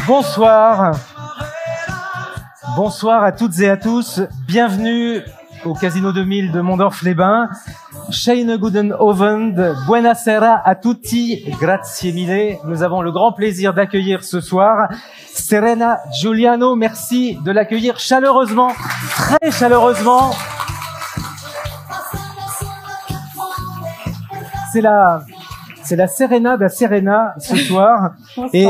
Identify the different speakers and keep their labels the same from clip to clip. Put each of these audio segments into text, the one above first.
Speaker 1: Bonsoir. Bonsoir à toutes et à tous. Bienvenue au Casino 2000 de Mondorf-les-Bains. Schönen guten Abend, buonasera a tutti, grazie mille. Nous avons le grand plaisir d'accueillir ce soir Serena Giuliano. Merci de l'accueillir chaleureusement, très chaleureusement. C'est la Serena da Serena ce soir et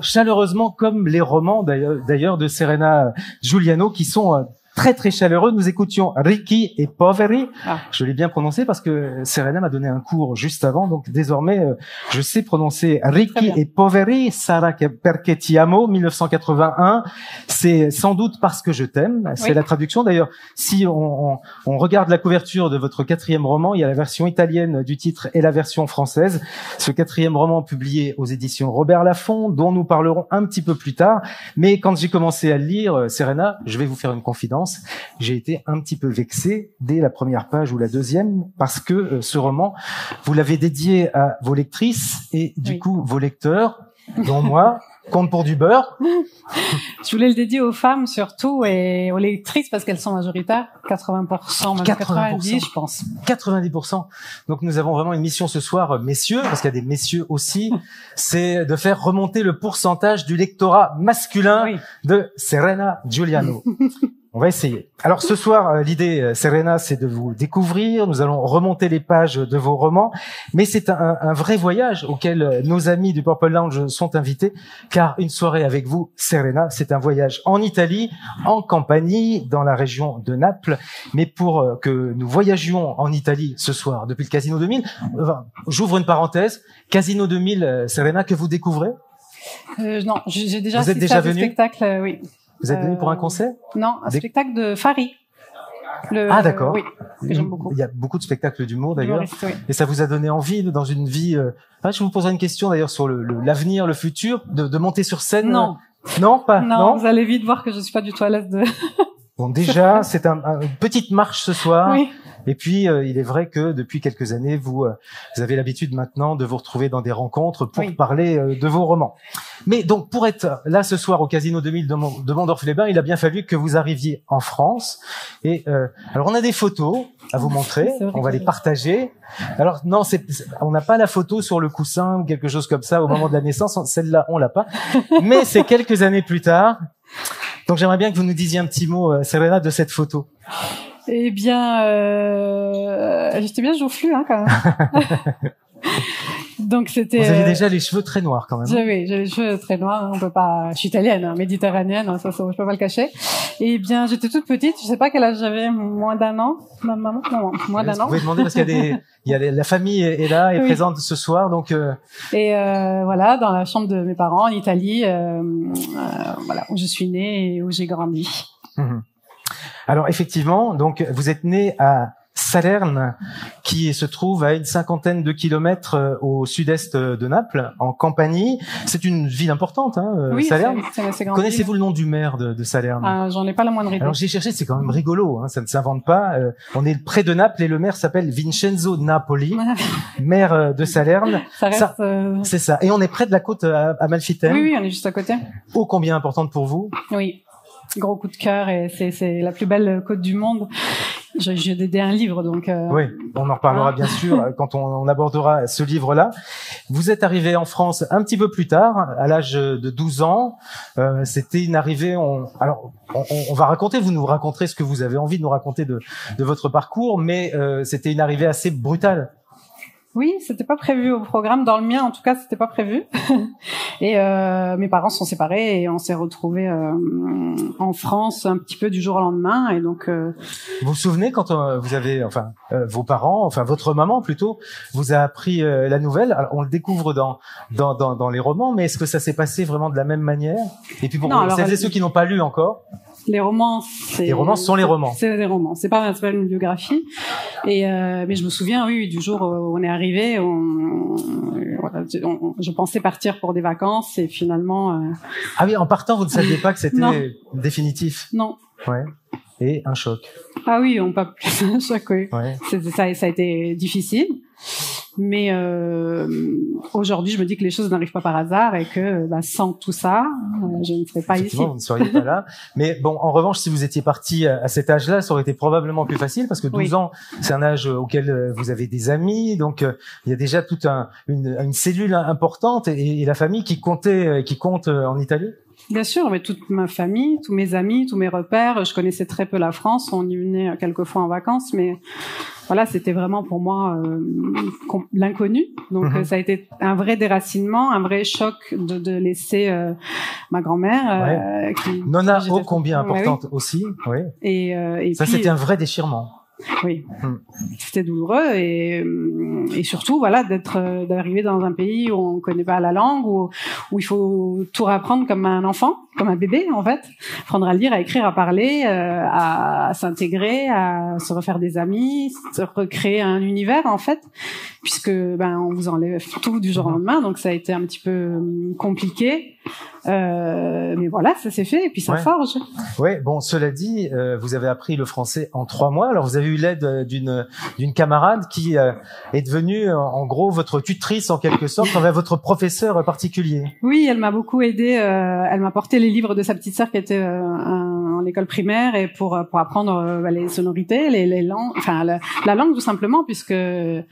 Speaker 1: chaleureusement comme les romans d'ailleurs de Serena Giuliano qui sont très très chaleureux. Nous écoutions Ricchi e Poveri. Je l'ai bien prononcé parce que Serena m'a donné un cours juste avant, donc désormais je sais prononcer Ricchi e Poveri. Sarà perché ti amo, 1981. C'est sans doute parce que je t'aime. C'est la traduction. D'ailleurs, si on regarde la couverture de votre quatrième roman, il y a la version italienne du titre et la version française. Ce quatrième roman publié aux éditions Robert Laffont, dont nous parlerons un petit peu plus tard. Mais quand j'ai commencé à le lire, Serena, je vais vous faire une confidence. J'ai été un petit peu vexé dès la première page ou la deuxième parce que ce roman, vous l'avez dédié à vos lectrices et du coup vos lecteurs, dont moi, compte pour du beurre.
Speaker 2: Je voulais le dédier aux femmes surtout et aux lectrices parce qu'elles sont majoritaires, 80%, même 90%, je pense.
Speaker 1: 90%. Donc nous avons vraiment une mission ce soir, messieurs, parce qu'il y a des messieurs aussi, c'est de faire remonter le pourcentage du lectorat masculin de Serena Giuliano. On va essayer. Alors ce soir, l'idée, Serena, c'est de vous découvrir. Nous allons remonter les pages de vos romans, mais c'est un vrai voyage auquel nos amis du Purple Lounge sont invités, car une soirée avec vous, Serena, c'est un voyage en Italie, en Campanie, dans la région de Naples. Mais pour que nous voyagions en Italie ce soir, depuis le Casino 2000, j'ouvre une parenthèse. Casino 2000, Serena, que vous découvrez?
Speaker 2: Non, j'ai déjà
Speaker 1: assisté déjà
Speaker 2: à des spectacles, oui.
Speaker 1: Vous êtes venu pour un concert?
Speaker 2: Non, un spectacle de Fari.
Speaker 1: Ah d'accord.
Speaker 2: Oui, que j'aime beaucoup.
Speaker 1: Il y a beaucoup de spectacles d'humour d'ailleurs.
Speaker 2: Oui.
Speaker 1: Et ça vous a donné envie dans une vie. Je vous poserai une question d'ailleurs sur l'avenir, le futur, de monter sur scène.
Speaker 2: Non.
Speaker 1: Non, pas.
Speaker 2: Non, vous allez vite voir que je suis pas du tout à l'aise de.
Speaker 1: Bon, déjà, c'est une petite marche ce soir.
Speaker 2: Oui.
Speaker 1: Et puis, il est vrai que depuis quelques années, vous avez l'habitude maintenant de vous retrouver dans des rencontres pour parler de vos romans. Mais donc, pour être là ce soir au Casino 2000 de Mondorf-les-Bains, il a bien fallu que vous arriviez en France. Et alors, on a des photos à vous montrer. On va les partager. Alors, non, on n'a pas la photo sur le coussin ou quelque chose comme ça au moment de la naissance. Celle-là, on l'a pas. Mais c'est quelques années plus tard. Donc, j'aimerais bien que vous nous disiez un petit mot, Serena, de cette photo.
Speaker 2: Eh bien, j'étais bien joufflue, hein, quand même. Donc c'était.
Speaker 1: Vous aviez déjà les cheveux très noirs, quand même.
Speaker 2: Oui, j'ai les cheveux très noirs. On peut pas. Je suis italienne, hein, méditerranéenne, ça, je peux pas le cacher. Eh bien, j'étais toute petite. Je sais pas quel âge j'avais, moins d'un an. Ma maman, non, moins d'un an.
Speaker 1: Vous pouvez demander parce qu'il y a la famille est là, est présente ce soir, donc.
Speaker 2: Et voilà, dans la chambre de mes parents en Italie, voilà, où je suis née et où j'ai grandi.
Speaker 1: Alors effectivement, donc vous êtes né à Salerne, qui se trouve à une 50aine de kilomètres au sud-est de Naples, en Campanie. C'est une ville importante, hein, Salerne.
Speaker 2: C'est assez grand.
Speaker 1: Connaissez-vous le nom du maire de Salerne?
Speaker 2: J'en ai pas la moindre idée.
Speaker 1: Alors j'ai cherché, c'est quand même rigolo, hein, ça ne s'invente pas. On est près de Naples et le maire s'appelle Vincenzo Napoli, maire de Salerne.
Speaker 2: Ça reste.
Speaker 1: C'est ça. Et on est près de la côte amalfitaine.
Speaker 2: Oui, on est juste à côté.
Speaker 1: Ô combien importante pour vous?
Speaker 2: Oui. Gros coup de cœur et c'est la plus belle côte du monde. J'ai dédié un livre, donc.
Speaker 1: Oui, on en reparlera bien sûr quand on abordera ce livre-là. Vous êtes arrivé en France un petit peu plus tard, à l'âge de 12 ans. C'était une arrivée. Alors, on va raconter. Vous nous raconterez ce que vous avez envie de nous raconter de votre parcours, mais c'était une arrivée assez brutale.
Speaker 2: Oui, c'était pas prévu au programme. Dans le mien, en tout cas, c'était pas prévu. Et mes parents sont séparés et on s'est retrouvés en France un petit peu du jour au lendemain. Et donc. Vous
Speaker 1: vous souvenez quand vous avez, vos parents, votre maman plutôt, vous a appris la nouvelle. Alors, on le découvre dans les romans, mais est-ce que ça s'est passé vraiment de la même manière? Et puis pour celles et ceux qui n'ont pas lu encore.
Speaker 2: Les romans,
Speaker 1: les romans sont les romans.
Speaker 2: C'est des romans. C'est pas une biographie. Et mais je me souviens, oui, du jour où on est arrivé, je pensais partir pour des vacances et finalement.
Speaker 1: Ah oui, en partant, vous ne saviez pas que c'était définitif.
Speaker 2: Non.
Speaker 1: Ouais. Et un choc.
Speaker 2: Ah oui, on pas plus un choc. Oui.
Speaker 1: Ouais.
Speaker 2: Ça a été difficile. Mais aujourd'hui, je me dis que les choses n'arrivent pas par hasard et que sans tout ça, je ne serais pas ici.
Speaker 1: Vous ne seriez pas là. Mais bon, en revanche, si vous étiez parti à cet âge-là, ça aurait été probablement plus facile parce que 12 ans, c'est un âge auquel vous avez des amis, donc il y a déjà toute une cellule importante et la famille qui compte en Italie.
Speaker 2: Bien sûr, mais toute ma famille, tous mes amis, tous mes repères. Je connaissais très peu la France. On y venait quelques fois en vacances, mais voilà, c'était vraiment pour moi l'inconnu. Donc ça a été un vrai déracinement, un vrai choc de laisser ma grand-mère.
Speaker 1: Nonna ô combien importante aussi. Oui.
Speaker 2: Et
Speaker 1: ça,
Speaker 2: puis,
Speaker 1: c'était un vrai déchirement.
Speaker 2: Oui, c'était douloureux et surtout voilà d'arriver dans un pays où on connaît pas la langue, où il faut tout réapprendre comme un enfant, comme un bébé en fait, apprendre à lire, à écrire, à parler, à s'intégrer, à se refaire des amis, se recréer un univers en fait, puisque on vous enlève tout du jour au lendemain, donc ça a été un petit peu compliqué. Mais voilà, ça s'est fait et puis ça forge.
Speaker 1: Ouais, bon, cela dit, vous avez appris le français en 3 mois. Alors vous avez eu l'aide d'une camarade qui est devenue en gros votre tutrice en quelque sorte, enfin votre professeur particulier.
Speaker 2: Oui, elle m'a beaucoup aidée. Elle m'a porté les livres de sa petite sœur qui était en école primaire et pour apprendre les sonorités, les langues, enfin la langue tout simplement, puisque je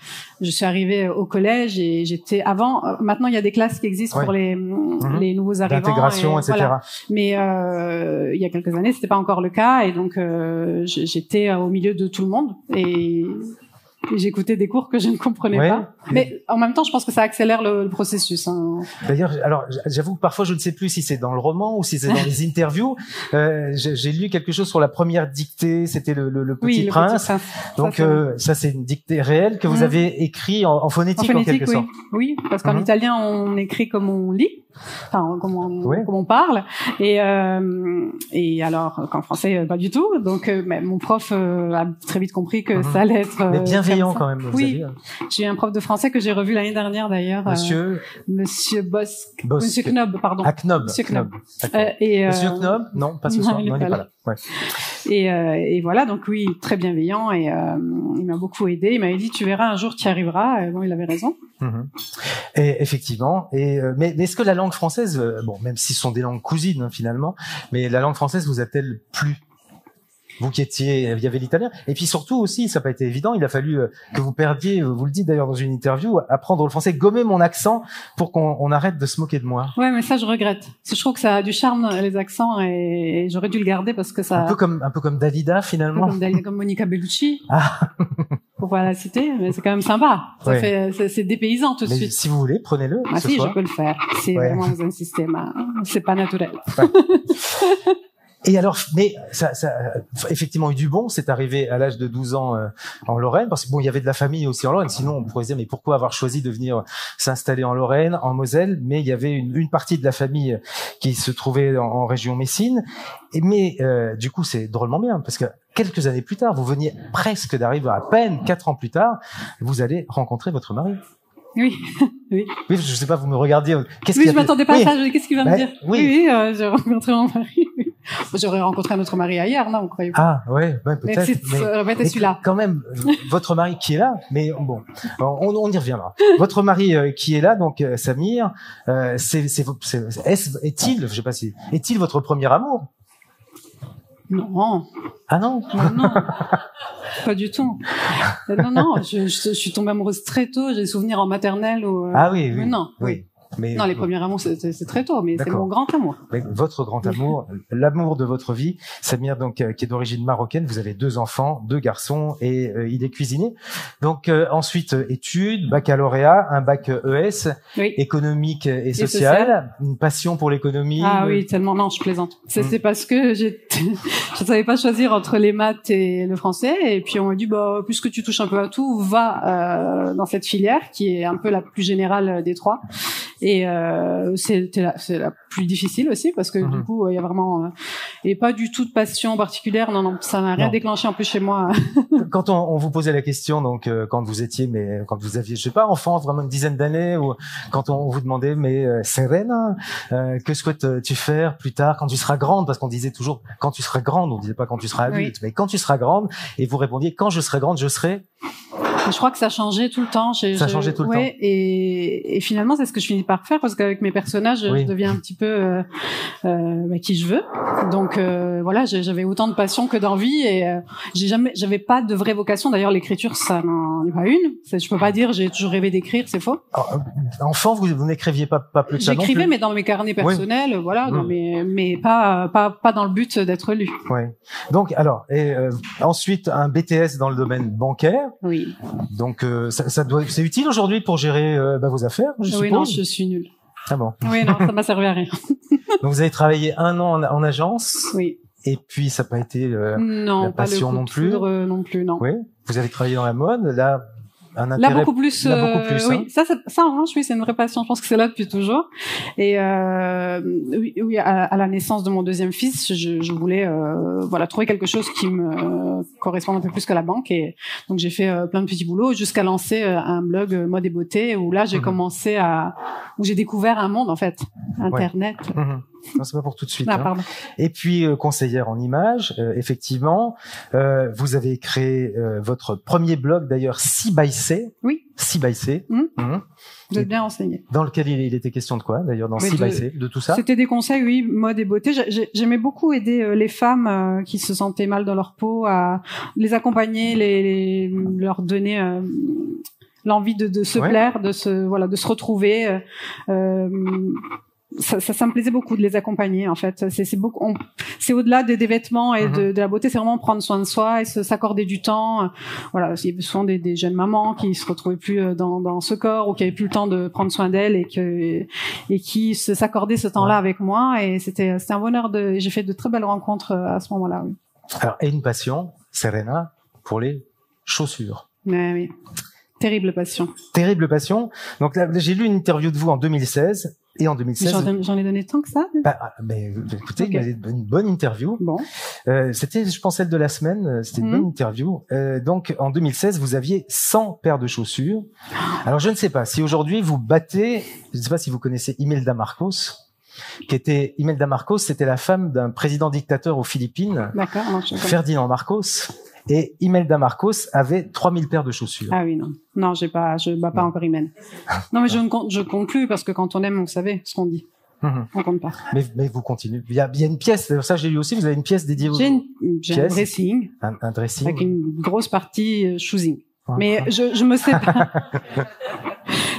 Speaker 2: suis arrivée au collège et j'étais avant. Maintenant, il y a des classes qui existent pour les nouveaux arrivants.
Speaker 1: D'intégration, etc.
Speaker 2: Voilà. Mais il y a quelques années, c'était pas encore le cas, et donc j'étais au milieu de tout le monde et j'écoutais des cours que je ne comprenais pas. Mais en même temps, je pense que ça accélère le processus. Hein.
Speaker 1: D'ailleurs, alors j'avoue que parfois je ne sais plus si c'est dans le roman ou si c'est dans les interviews. J'ai lu quelque chose sur la première dictée, c'était le Petit Prince. Donc ça c'est une dictée réelle que vous avez écrit en phonétique en quelque sorte.
Speaker 2: Oui, parce qu'en italien on écrit comme on lit. Enfin, comme on parle, et alors qu'en français pas du tout. Donc, mon prof a très vite compris que ça allait être.
Speaker 1: Mais bienveillant quand même.
Speaker 2: Oui, j'ai eu un prof de français que j'ai revu l'année dernière d'ailleurs. Monsieur Bosque. Monsieur Knob, pardon.
Speaker 1: Ah, Knob.
Speaker 2: Monsieur Knob.
Speaker 1: Monsieur Knob, non, pas ce soir. Non, il n'est pas là. Ouais.
Speaker 2: Et voilà, donc oui, très bienveillant et il m'a beaucoup aidé. Il m'avait dit tu verras un jour tu y arriveras. Et bon, il avait raison.
Speaker 1: Et effectivement. Mais est-ce que la langue française, bon, même si ce sont des langues cousines finalement, mais la langue française vous a-t-elle plu? Vous qui étiez, il y avait l'italien. Et puis surtout aussi, ça n'a pas été évident, il a fallu que vous perdiez, vous le dites d'ailleurs dans une interview, apprendre le français, gommer mon accent pour qu'on arrête de se moquer de moi.
Speaker 2: Ouais, mais ça je regrette. Parce que je trouve que ça a du charme, les accents, et j'aurais dû le garder parce que ça...
Speaker 1: Un peu comme Dalida finalement.
Speaker 2: Comme Monica Bellucci. Ah. Pour pas la citer, mais c'est quand même sympa. Ça fait, c'est dépaysant tout de suite.
Speaker 1: Si vous voulez, prenez-le.
Speaker 2: Ah si, je peux le faire. Si vraiment vous insistez, c'est pas naturel.
Speaker 1: Et alors, mais ça effectivement eu du bon. C'est arrivé à l'âge de 12 ans en Lorraine, parce que bon, il y avait de la famille aussi en Lorraine. Sinon, on pourrait se dire, mais pourquoi avoir choisi de venir s'installer en Lorraine, en Moselle? Mais il y avait une partie de la famille qui se trouvait en région Messine. Mais du coup, c'est drôlement bien, parce que quelques années plus tard, vous veniez presque d'arriver, à peine 4 ans plus tard, vous allez rencontrer votre mari.
Speaker 2: Oui, oui.
Speaker 1: Oui, je sais pas, vous me regardiez.
Speaker 2: Je m'attendais pas à ça. Qu'est-ce qu'il va me dire?
Speaker 1: Oui,
Speaker 2: j'ai rencontré mon mari. J'aurais rencontré un autre mari ailleurs, non, vous croyez pas?
Speaker 1: Ah, ouais, peut-être.
Speaker 2: Mais celui-là.
Speaker 1: Quand même, votre mari qui est là, mais bon, on y reviendra. Votre mari qui est là, donc Samir, est-il, je sais pas si, est-il votre premier amour?
Speaker 2: Non.
Speaker 1: Ah non?
Speaker 2: Non. Pas du tout. Non, je suis tombée amoureuse très tôt, j'ai des souvenirs en maternelle ou,
Speaker 1: Ah oui.
Speaker 2: Non.
Speaker 1: Oui. Mais
Speaker 2: non, les premiers amours, c'est très tôt, mais c'est mon grand amour.
Speaker 1: Mais votre grand amour, l'amour de votre vie, Samir, donc, qui est d'origine marocaine, vous avez 2 enfants, 2 garçons, et il est cuisinier. Donc, ensuite, études, baccalauréat, un bac ES, économique et social, une passion pour l'économie.
Speaker 2: Ah oui, tellement, non, je plaisante. C'est parce que je savais pas choisir entre les maths et le français, et puis on m'a dit, puisque tu touches un peu à tout, va dans cette filière, qui est un peu la plus générale des 3. Et c'est la plus difficile aussi parce que du coup il y a vraiment et pas du tout de passion particulière. Non, ça n'a rien déclenché en plus chez moi.
Speaker 1: Quand on vous posait la question, donc quand vous aviez, je sais pas, enfant, vraiment une dizaine d'années, ou quand on vous demandait, mais Serena, que souhaites-tu faire plus tard quand tu seras grande? Parce qu'on disait toujours quand tu seras grande, on disait pas quand tu seras adulte, mais quand tu seras grande, et vous répondiez quand je serai grande, je serai
Speaker 2: je crois que ça changeait tout le temps.
Speaker 1: Ça changeait tout le temps.
Speaker 2: Et finalement, c'est ce que je finis par faire parce qu'avec mes personnages, je deviens un petit peu qui je veux. Donc voilà, j'avais autant de passion que d'envie et j'avais pas de vraie vocation. D'ailleurs, l'écriture, ça n'en est pas une. Je peux pas dire j'ai toujours rêvé d'écrire, c'est faux.
Speaker 1: Alors, enfant, vous n'écriviez pas plus que ça non plus.
Speaker 2: J'écrivais, mais dans mes carnets personnels, voilà, mais pas dans le but d'être lu.
Speaker 1: Ouais. Donc alors, ensuite un BTS dans le domaine bancaire.
Speaker 2: Oui.
Speaker 1: Donc c'est utile aujourd'hui pour gérer vos affaires, je suppose.
Speaker 2: Oui, non, je suis nulle.
Speaker 1: Ah bon.
Speaker 2: Oui, non, ça m'a servi à rien.
Speaker 1: Donc vous avez travaillé 1 an en agence.
Speaker 2: Oui.
Speaker 1: Et puis ça n'a pas été la passion non plus.
Speaker 2: Non plus, non.
Speaker 1: Oui. Vous avez travaillé dans la mode, là.
Speaker 2: Là beaucoup plus, oui,
Speaker 1: hein.
Speaker 2: ça en revanche oui, c'est une vraie passion, je pense que c'est là depuis toujours. Et oui, à la naissance de mon deuxième fils, je voulais trouver quelque chose qui me corresponde un peu plus que la banque, et donc j'ai fait plein de petits boulots jusqu'à lancer un blog mode et beauté où là j'ai commencé où j'ai découvert un monde en fait, internet.
Speaker 1: Ouais. Non, c'est pas pour tout de suite.
Speaker 2: Ah, pardon.
Speaker 1: Et puis conseillère en images, effectivement, vous avez créé votre premier blog d'ailleurs, C by C.
Speaker 2: Oui.
Speaker 1: C by C.
Speaker 2: Vous êtes bien renseigné.
Speaker 1: Dans lequel il était question de quoi d'ailleurs dans C by C, de tout ça? C'était
Speaker 2: des conseils, oui, mode et beauté. J'aimais beaucoup aider les femmes qui se sentaient mal dans leur peau, à les accompagner, leur donner l'envie de se plaire, de se retrouver. Ça me plaisait beaucoup de les accompagner en fait. C'est au-delà des vêtements et de la beauté, c'est vraiment prendre soin de soi et s'accorder du temps. Voilà, il y avait souvent des jeunes mamans qui se retrouvaient plus dans ce corps ou qui avaient plus le temps de prendre soin d'elles et qui s'accordaient ce temps-là avec moi, et c'était un bonheur j'ai fait de très belles rencontres à ce moment-là. Oui.
Speaker 1: Alors, et une passion, Serena, pour les chaussures.
Speaker 2: Oui. Terrible passion.
Speaker 1: Terrible passion. Donc là, j'ai lu une interview de vous en 2016. Et en 2016,
Speaker 2: j'en ai donné tant que ça.
Speaker 1: Mais écoutez, il y avait une bonne interview.
Speaker 2: Bon.
Speaker 1: C'était, je pense, celle de la semaine. C'était une bonne interview. Donc, en 2016, vous aviez 100 paires de chaussures. Alors, je ne sais pas si aujourd'hui vous battez. Je ne sais pas si vous connaissez Imelda Marcos. Imelda Marcos, c'était la femme d'un président dictateur aux Philippines.
Speaker 2: D'accord.
Speaker 1: Ferdinand Marcos. Et Imelda Marcos avait 3000 paires de chaussures.
Speaker 2: Ah oui, non. Non, je bats pas encore Imelda. Non, mais je compte plus parce que quand on aime, on savait ce qu'on dit. On compte pas.
Speaker 1: Mais vous continuez. Il y a une pièce, ça j'ai lu aussi, vous avez une pièce dédiée
Speaker 2: j'ai un dressing.
Speaker 1: Un dressing.
Speaker 2: Avec une grosse partie choosing. Mais je me sépare.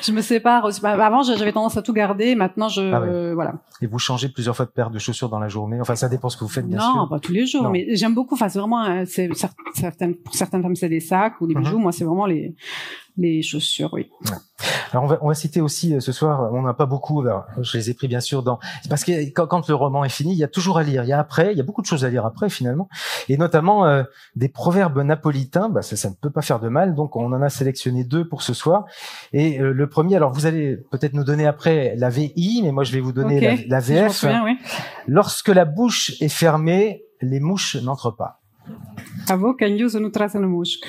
Speaker 2: Je me sépare aussi. Avant, j'avais tendance à tout garder. Maintenant, voilà.
Speaker 1: Et vous changez plusieurs fois de paire de chaussures dans la journée. Enfin, ça dépend ce que vous faites, bien sûr.
Speaker 2: Non, pas tous les jours. Non. Mais j'aime beaucoup. Enfin, c'est vraiment, pour certaines femmes, c'est des sacs ou des bijoux. Moi, c'est vraiment les chaussures, oui.
Speaker 1: Ouais. Alors on va citer aussi ce soir, on n'a pas beaucoup, je les ai pris bien sûr c'est parce que quand le roman est fini, il y a toujours à lire, il y a beaucoup de choses à lire après finalement, et notamment des proverbes napolitains, ça ne peut pas faire de mal, donc on en a sélectionné 2 pour ce soir, et le premier, alors vous allez peut-être nous donner après la VI, mais moi je vais vous donner la VF.
Speaker 2: Si je m'en souviens, oui.
Speaker 1: Lorsque la bouche est fermée, les mouches n'entrent pas.
Speaker 2: A boca chiusa non traça mosca.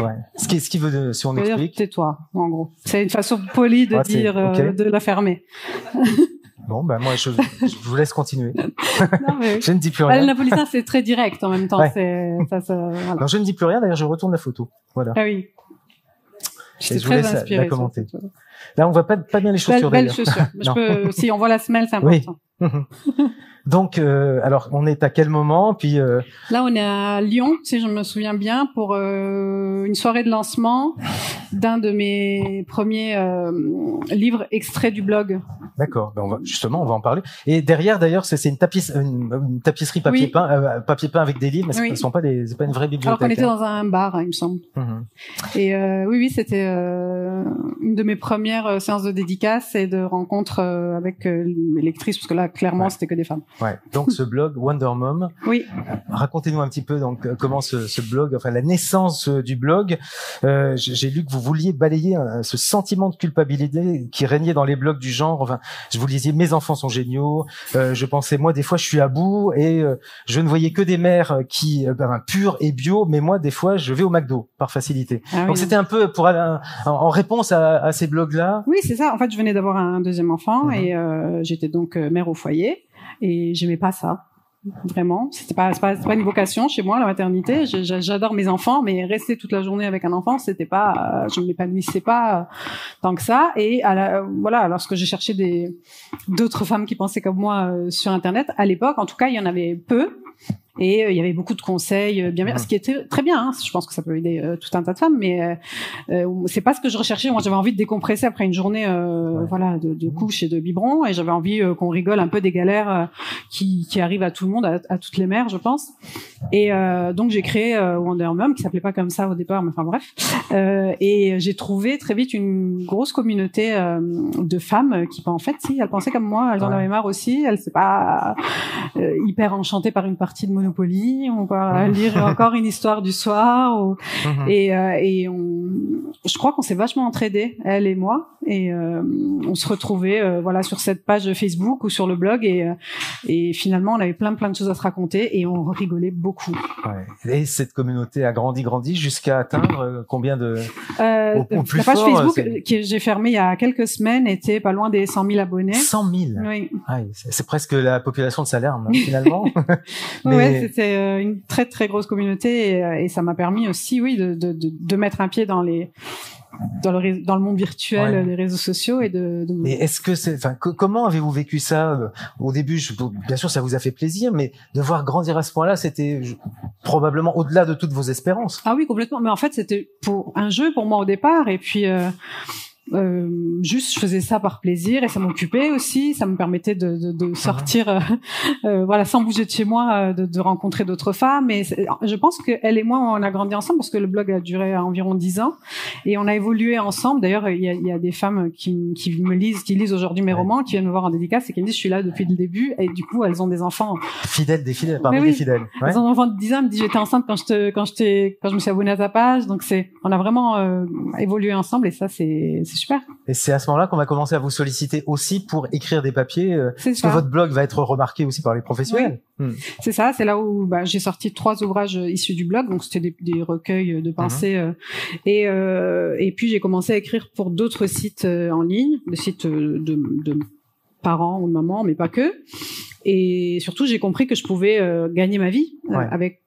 Speaker 1: Ouais. Ce qui veut, si on explique.
Speaker 2: Tais-toi, en gros. C'est une façon polie de dire, de la fermer.
Speaker 1: Bon, moi, je vous laisse continuer.
Speaker 2: Non, mais
Speaker 1: je ne dis plus rien.
Speaker 2: Le napolitain, c'est très direct en même temps.
Speaker 1: Ouais.
Speaker 2: Voilà.
Speaker 1: Non, je ne dis plus rien. D'ailleurs, je retourne la photo. Voilà.
Speaker 2: Ah oui.
Speaker 1: Je vous laisse la commenter. Là, on voit pas bien les chaussures.
Speaker 2: Belles chaussures. Si on voit la semelle, c'est important.
Speaker 1: Oui. Donc, alors, on est à quel moment? Puis
Speaker 2: là, on est à Lyon, si je me souviens bien, pour une soirée de lancement d'un de mes premiers livres extraits du blog.
Speaker 1: D'accord. On va en parler. Et derrière, d'ailleurs, c'est une tapisserie papier peint avec des livres, mais c'est pas une vraie bibliothèque.
Speaker 2: Alors qu'on était dans un bar, il me semble. Et oui, c'était une de mes premières séances de dédicace et de rencontres avec mes lectrices, parce que là, clairement, c'était que des femmes.
Speaker 1: Ouais. Donc ce blog Wonder Mom.
Speaker 2: Oui.
Speaker 1: Racontez-nous un petit peu comment ce blog, enfin la naissance du blog. J'ai lu que vous vouliez balayer ce sentiment de culpabilité qui régnait dans les blogs du genre. Enfin, je vous lisiez mes enfants sont géniaux. Je pensais moi des fois je suis à bout et je ne voyais que des mères qui pures et bio, mais moi des fois je vais au McDo par facilité. Donc c'était un peu pour en réponse à ces blogs-là.
Speaker 2: Oui, c'est ça. En fait, je venais d'avoir un deuxième enfant et j'étais donc mère au foyer. Et j'aimais pas ça. vraiment. C'est pas une vocation chez moi, la maternité. J'adore mes enfants, mais rester toute la journée avec un enfant, c'était pas, je m'épanouissais pas tant que ça. Et voilà, lorsque j'ai cherché d'autres femmes qui pensaient comme moi sur Internet, à l'époque, en tout cas, il y en avait peu. Et il y avait beaucoup de conseils bien, ce qui était très bien. Hein. Je pense que ça peut aider tout un tas de femmes, mais c'est pas ce que je recherchais. Moi, j'avais envie de décompresser après une journée, voilà, de couches et de biberons, et j'avais envie qu'on rigole un peu des galères qui arrivent à tout le monde, à toutes les mères, je pense. Et donc j'ai créé Wonder Mom, qui s'appelait pas comme ça au départ, mais enfin bref. Et j'ai trouvé très vite une grosse communauté de femmes qui, en fait, si elles pensaient comme moi, elles en avaient marre aussi. Elles s'étaient pas hyper enchantées par une partie de Monopoly, on va lire encore une histoire du soir, et je crois qu'on s'est vachement entraidés, elle et moi, et on se retrouvait voilà sur cette page Facebook ou sur le blog, et finalement on avait plein de choses à se raconter et on rigolait beaucoup.
Speaker 1: Ouais. Et cette communauté a grandi jusqu'à atteindre combien de au plus
Speaker 2: la page
Speaker 1: fort,
Speaker 2: Facebook que j'ai fermée il y a quelques semaines était pas loin des 100 000 abonnés.
Speaker 1: 100 000.
Speaker 2: Oui.
Speaker 1: Ah, c'est presque la population de Salerne, finalement.
Speaker 2: Mais... Ouais, c'était une très très grosse communauté, et ça m'a permis aussi, oui, de mettre un pied dans le monde virtuel, des réseaux sociaux, et
Speaker 1: Mais est-ce que comment avez-vous vécu ça au début? Bien sûr, ça vous a fait plaisir, mais de voir grandir à ce point-là, c'était probablement au-delà de toutes vos espérances.
Speaker 2: Ah oui, complètement. Mais en fait, c'était pour un jeu pour moi au départ, et puis juste je faisais ça par plaisir, et ça m'occupait aussi, ça me permettait de sortir voilà, sans bouger de chez moi, de rencontrer d'autres femmes. Et je pense que elle et moi on a grandi ensemble, parce que le blog a duré environ 10 ans et on a évolué ensemble. D'ailleurs il y a des femmes qui lisent aujourd'hui mes romans, qui viennent me voir en dédicace et qui me disent je suis là depuis le début, et du coup elles ont des enfants
Speaker 1: fidèles, des fidèles des fidèles. Ouais.
Speaker 2: Elles ont un enfant de 10 ans, elles me disent j'étais enceinte quand je me suis abonnée à ta page. Donc on a vraiment évolué ensemble, et ça c'est super.
Speaker 1: Et c'est à ce moment-là qu'on va commencer à vous solliciter aussi pour écrire des papiers, parce que votre blog va être remarqué aussi par les professionnels.
Speaker 2: Oui. C'est ça, c'est là où j'ai sorti 3 ouvrages issus du blog, donc c'était des recueils de pensées, et puis j'ai commencé à écrire pour d'autres sites en ligne, des sites de parents ou de mamans, mais pas que. Et surtout, j'ai compris que je pouvais gagner ma vie avec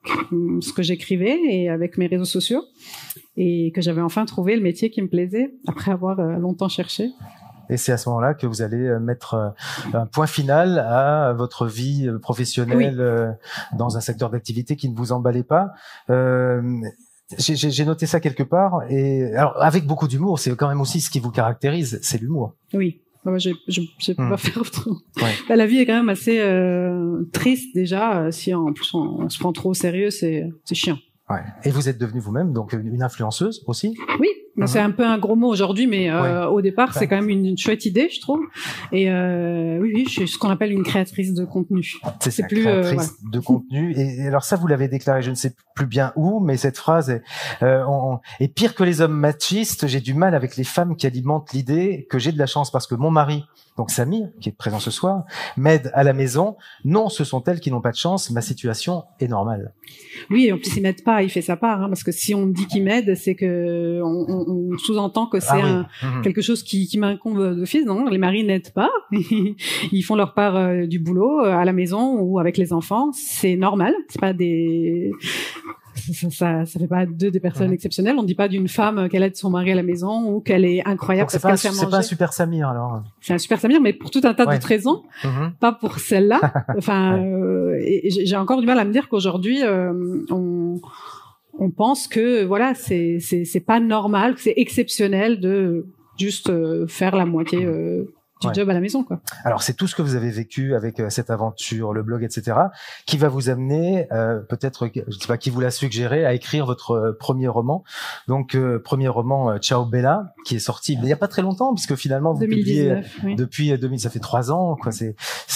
Speaker 2: ce que j'écrivais et avec mes réseaux sociaux, et que j'avais enfin trouvé le métier qui me plaisait après avoir longtemps cherché.
Speaker 1: Et c'est à ce moment-là que vous allez mettre un point final à votre vie professionnelle dans un secteur d'activité qui ne vous emballait pas. J'ai noté ça quelque part, et alors avec beaucoup d'humour, c'est quand même aussi ce qui vous caractérise, c'est l'humour.
Speaker 2: Oui. Je peux pas faire autrement. La vie est quand même assez triste déjà. Si en plus on se prend trop au sérieux, c'est chiant.
Speaker 1: Ouais. Et vous êtes devenue vous-même donc une influenceuse aussi.
Speaker 2: Oui, c'est un peu un gros mot aujourd'hui, mais au départ c'est quand même une chouette idée, je trouve. Et oui, je suis ce qu'on appelle une créatrice de contenu.
Speaker 1: C'est plus créatrice de contenu. Et alors ça, vous l'avez déclaré, je ne sais plus bien où, mais cette phrase est pire que les hommes machistes. J'ai du mal avec les femmes qui alimentent l'idée que j'ai de la chance parce que mon mari, donc Samir, qui est présent ce soir, m'aide à la maison. Non, ce sont elles qui n'ont pas de chance. Ma situation est normale.
Speaker 2: Oui, et en plus il m'aide pas, il fait sa part, parce que si on dit qu'il m'aide, c'est que on sous-entend que c'est quelque chose qui m'incombe d'office. Non, les maris n'aident pas. Ils font leur part du boulot à la maison ou avec les enfants. C'est normal. C'est pas ça fait pas d'eux des personnes exceptionnelles. On dit pas d'une femme qu'elle aide son mari à la maison ou qu'elle est incroyable parce qu'elle fait manger.
Speaker 1: C'est pas un super Samir alors.
Speaker 2: C'est un super Samir, mais pour tout un tas d'autres raisons, pas pour celle-là. Enfin, et j'ai encore du mal à me dire qu'aujourd'hui on pense que voilà, c'est pas normal, que c'est exceptionnel de juste faire la moitié du job à la maison, quoi.
Speaker 1: Alors c'est tout ce que vous avez vécu avec cette aventure, le blog, etc., qui va vous amener peut-être, je sais pas qui vous l'a suggéré, à écrire votre premier roman. Donc premier roman Ciao Bella, qui est sorti il y a pas très longtemps, puisque finalement vous
Speaker 2: 2019,
Speaker 1: publiez depuis 2000, ça fait 3 ans, quoi.